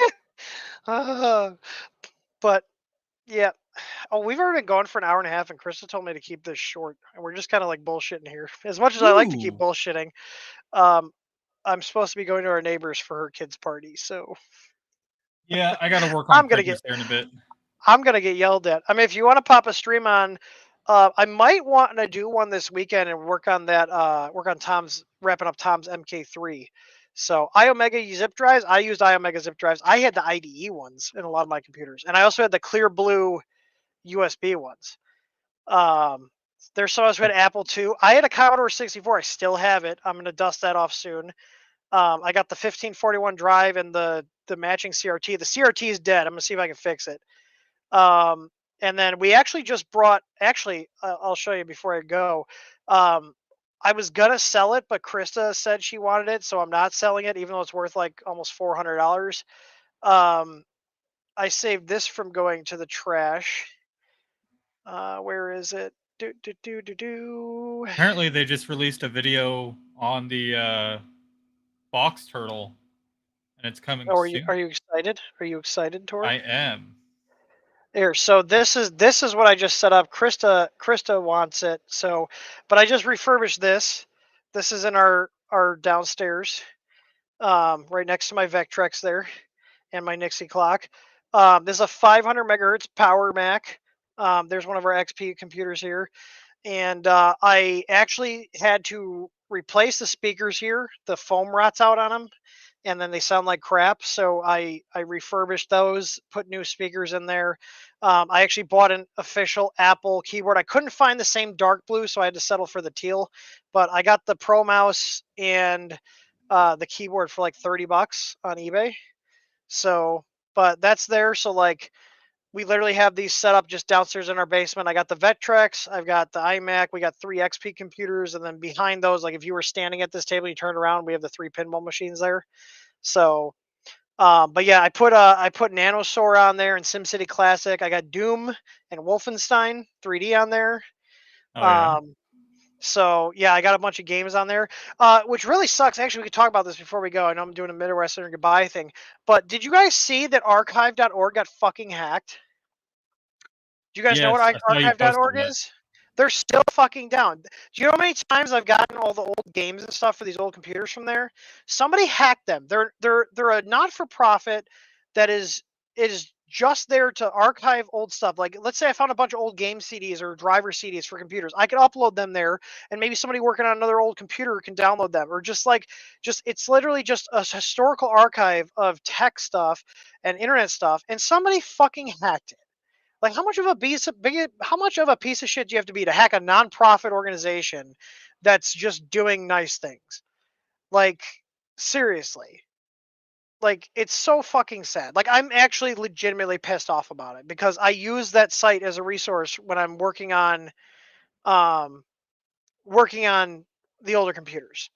But yeah. Oh, we've already been going for an hour and a half, and Krista told me to keep this short, and we're just kind of like bullshitting here. As much as I like to keep bullshitting, I'm supposed to be going to our neighbors for her kids' party, so yeah, I got to work on printers here in a bit. I'm gonna get yelled at. I mean, if you want to pop a stream on, I might want to do one this weekend and work on that. Work on wrapping up Tom's MK3. So iOmega zip drives. I used iOmega zip drives. I had the IDE ones in a lot of my computers, and I also had the clear blue USB ones. There's some of us who had Apple II. I had a Commodore 64. I still have it. I'm gonna dust that off soon. I got the 1541 drive and the matching CRT. The CRT is dead. I'm gonna see if I can fix it. And then we actually just brought. Actually, I'll show you before I go. I was gonna sell it, but Krista said she wanted it, so I'm not selling it, even though it's worth like almost $400. I saved this from going to the trash. Where is it? Apparently, they just released a video on the box turtle, and it's coming soon. Are you excited? Are you excited, Tor? I am. Here, so this is what I just set up. Krista wants it, so but I just refurbished this. This is in our downstairs, right next to my Vectrex there, and my Nixie clock. This is a 500 megahertz Power Mac. There's one of our XP computers here, and I actually had to replace the speakers here. The foam rots out on them, and then they sound like crap. So I refurbished those, put new speakers in there. I actually bought an official Apple keyboard. I couldn't find the same dark blue, so I had to settle for the teal. But I got the Pro Mouse and the keyboard for like $30 on eBay. So, but that's there. So like, we literally have these set up just downstairs in our basement. I got the Vectrex, I've got the iMac, we got 3 XP computers, and then behind those, like if you were standing at this table, you turn around, we have the 3 pinball machines there. So, but yeah, I put Nanosaur on there and SimCity Classic. I got Doom and Wolfenstein 3D on there. Oh, yeah. So yeah, I got a bunch of games on there, which really sucks. Actually, we could talk about this before we go. I know I'm doing a Midwestern goodbye thing, but did you guys see that archive.org got fucking hacked? Do you guys know what archive.org is? They're still fucking down. Do you know how many times I've gotten all the old games and stuff for these old computers from there? Somebody hacked them. They're a not-for-profit that is just there to archive old stuff. Like, let's say I found a bunch of old game CDs or driver CDs for computers. I could upload them there, and maybe somebody working on another old computer can download them. Or just it's literally just a historical archive of tech stuff and internet stuff, and somebody fucking hacked it. Like, how much of a piece of shit do you have to be to hack a nonprofit organization that's just doing nice things? Like, seriously. Like, it's so fucking sad. Like, I'm actually legitimately pissed off about it because I use that site as a resource when I'm working on the older computers.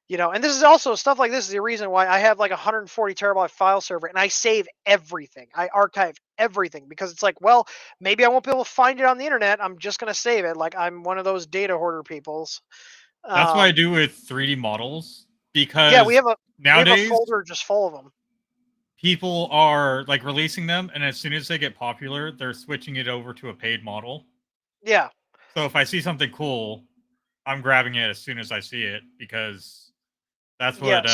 And this is also stuff like this is the reason why I have like 140 terabyte file server, and I save everything. I archive everything because it's like, well, maybe I won't be able to find it on the internet. I'm just gonna save it. Like, I'm one of those data hoarder peoples. That's what I do with 3D models, because Yeah, we have a nowadays folder just full of them. people are like releasing them, and as soon as they get popular, they're switching it over to a paid model. Yeah. So if I see something cool, I'm grabbing it as soon as I see it, because that's what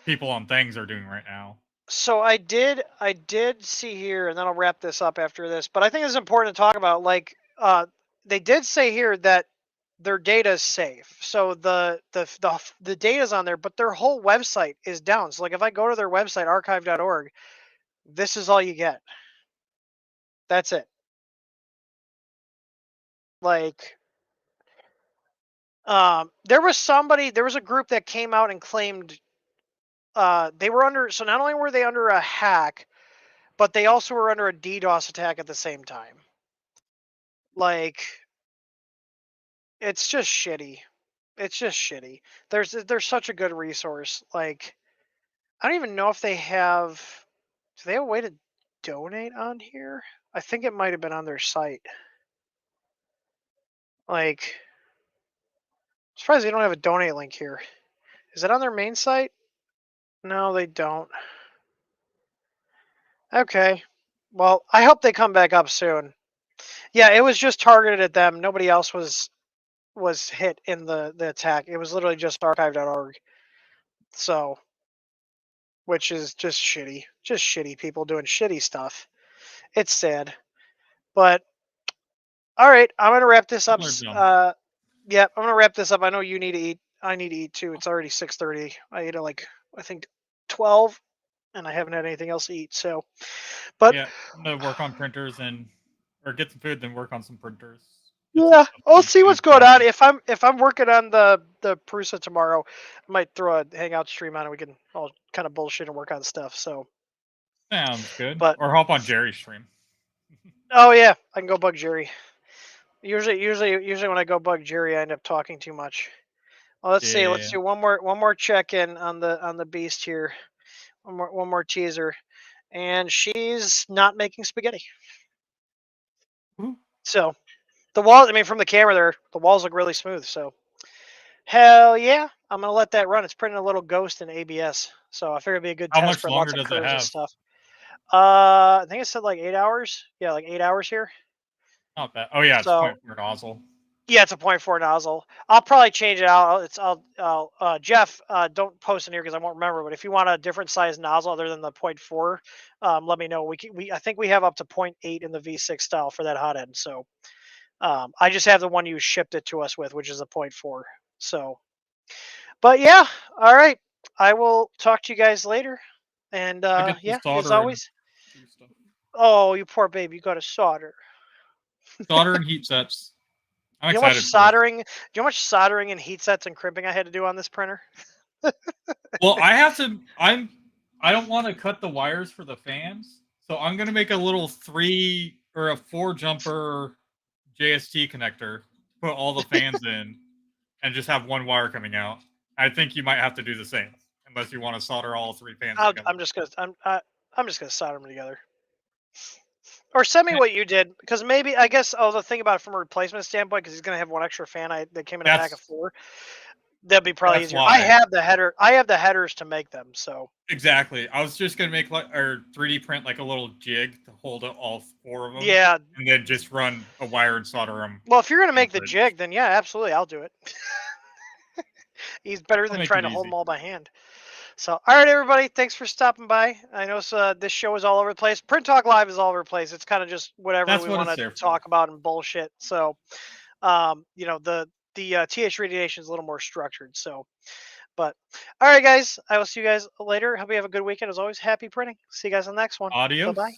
people on things are doing right now. So I did see here, and then I'll wrap this up after this. But I think it's important to talk about. Like, they did say here that their data is safe. So the data is on there, but their whole website is down. So like, if I go to their website, archive.org, this is all you get. That's it. Like, there was a group that came out and claimed they were under. So not only were they under a hack, but they also were under a DDoS attack at the same time. Like, it's just shitty. It's just shitty. There's such a good resource. Like, I don't even know if they have. Do they have a way to donate on here? I think it might have been on their site. Like, I'm surprised they don't have a donate link here. Is it on their main site? No, they don't. Okay. Well, I hope they come back up soon. Yeah, it was just targeted at them. Nobody else was hit in the attack. It was literally just archive.org. So, which is just shitty. Just shitty people doing shitty stuff. It's sad. But all right, I'm gonna wrap this up. Yeah, I'm gonna wrap this up. I know you need to eat. I need to eat too. It's already 6:30. I ate at like, I think 12, and I haven't had anything else to eat. So, but yeah, I'm gonna work on printers or get some food, then work on some printers. Yeah, I'll see what's going on. If I'm working on the Prusa tomorrow, I might throw a Hangout stream on and we can all kind of bullshit and work on stuff. So sounds good. But or hop on Jerry's stream. Oh yeah, I can go bug Jerry. Usually when I go bug Jerry, I end up talking too much. Well, let's see. Let's do one more check in on the beast here. One more teaser, and she's not making spaghetti. Ooh. So the walls. I mean, from the camera there, the walls look really smooth. So hell yeah, I'm gonna let that run. It's printing a little ghost in ABS, so I figured it'd be a good How test much for longer lots of does it curves and have? stuff. I think it said like 8 hours. Yeah, like 8 hours here. Not bad. Oh yeah, it's So- 0.4 nozzle. Yeah, it's a 0.4 nozzle. I'll probably change it out. Jeff, don't post in here because I won't remember. But if you want a different size nozzle other than the 0.4, let me know. I think we have up to 0.8 in the V6 style for that hot end. So I just have the one you shipped it to us with, which is a 0.4. So, but yeah, all right. I will talk to you guys later. And yeah, as always. Oh, you poor baby, you got to solder. Solder and heat sets. I'm Do you know excited. Do you know how much soldering and heat sets and crimping I had to do on this printer? Well, I don't want to cut the wires for the fans, so I'm gonna make a little 3 or a 4 jumper JST connector, put all the fans in, and just have one wire coming out. I think you might have to do the same, unless you want to solder all 3 fans together. I'm just gonna solder them together. Or send me what you did, because maybe I guess the thing about it from a replacement standpoint, because he's gonna have one extra fan that came in a pack of 4. That'd be probably easier. why. I have the headers to make them, so Exactly. I was just gonna make or 3D print like a little jig to hold all 4 of them. Yeah. And then just run a wire and solder them. Well, if you're gonna make the jig, then yeah, absolutely, I'll do it. He's better than trying to hold them all by hand. So, all right, everybody, thanks for stopping by. I know this show is all over the place. Print Talk Live is all over the place. It's kind of just whatever That's we what want it's to there for. talk about and bullshit. So, you know, the TH Radiation is a little more structured. So, but all right, guys, I will see you guys later. Hope you have a good weekend. As always, happy printing. See you guys on the next one. Bye Adios. bye.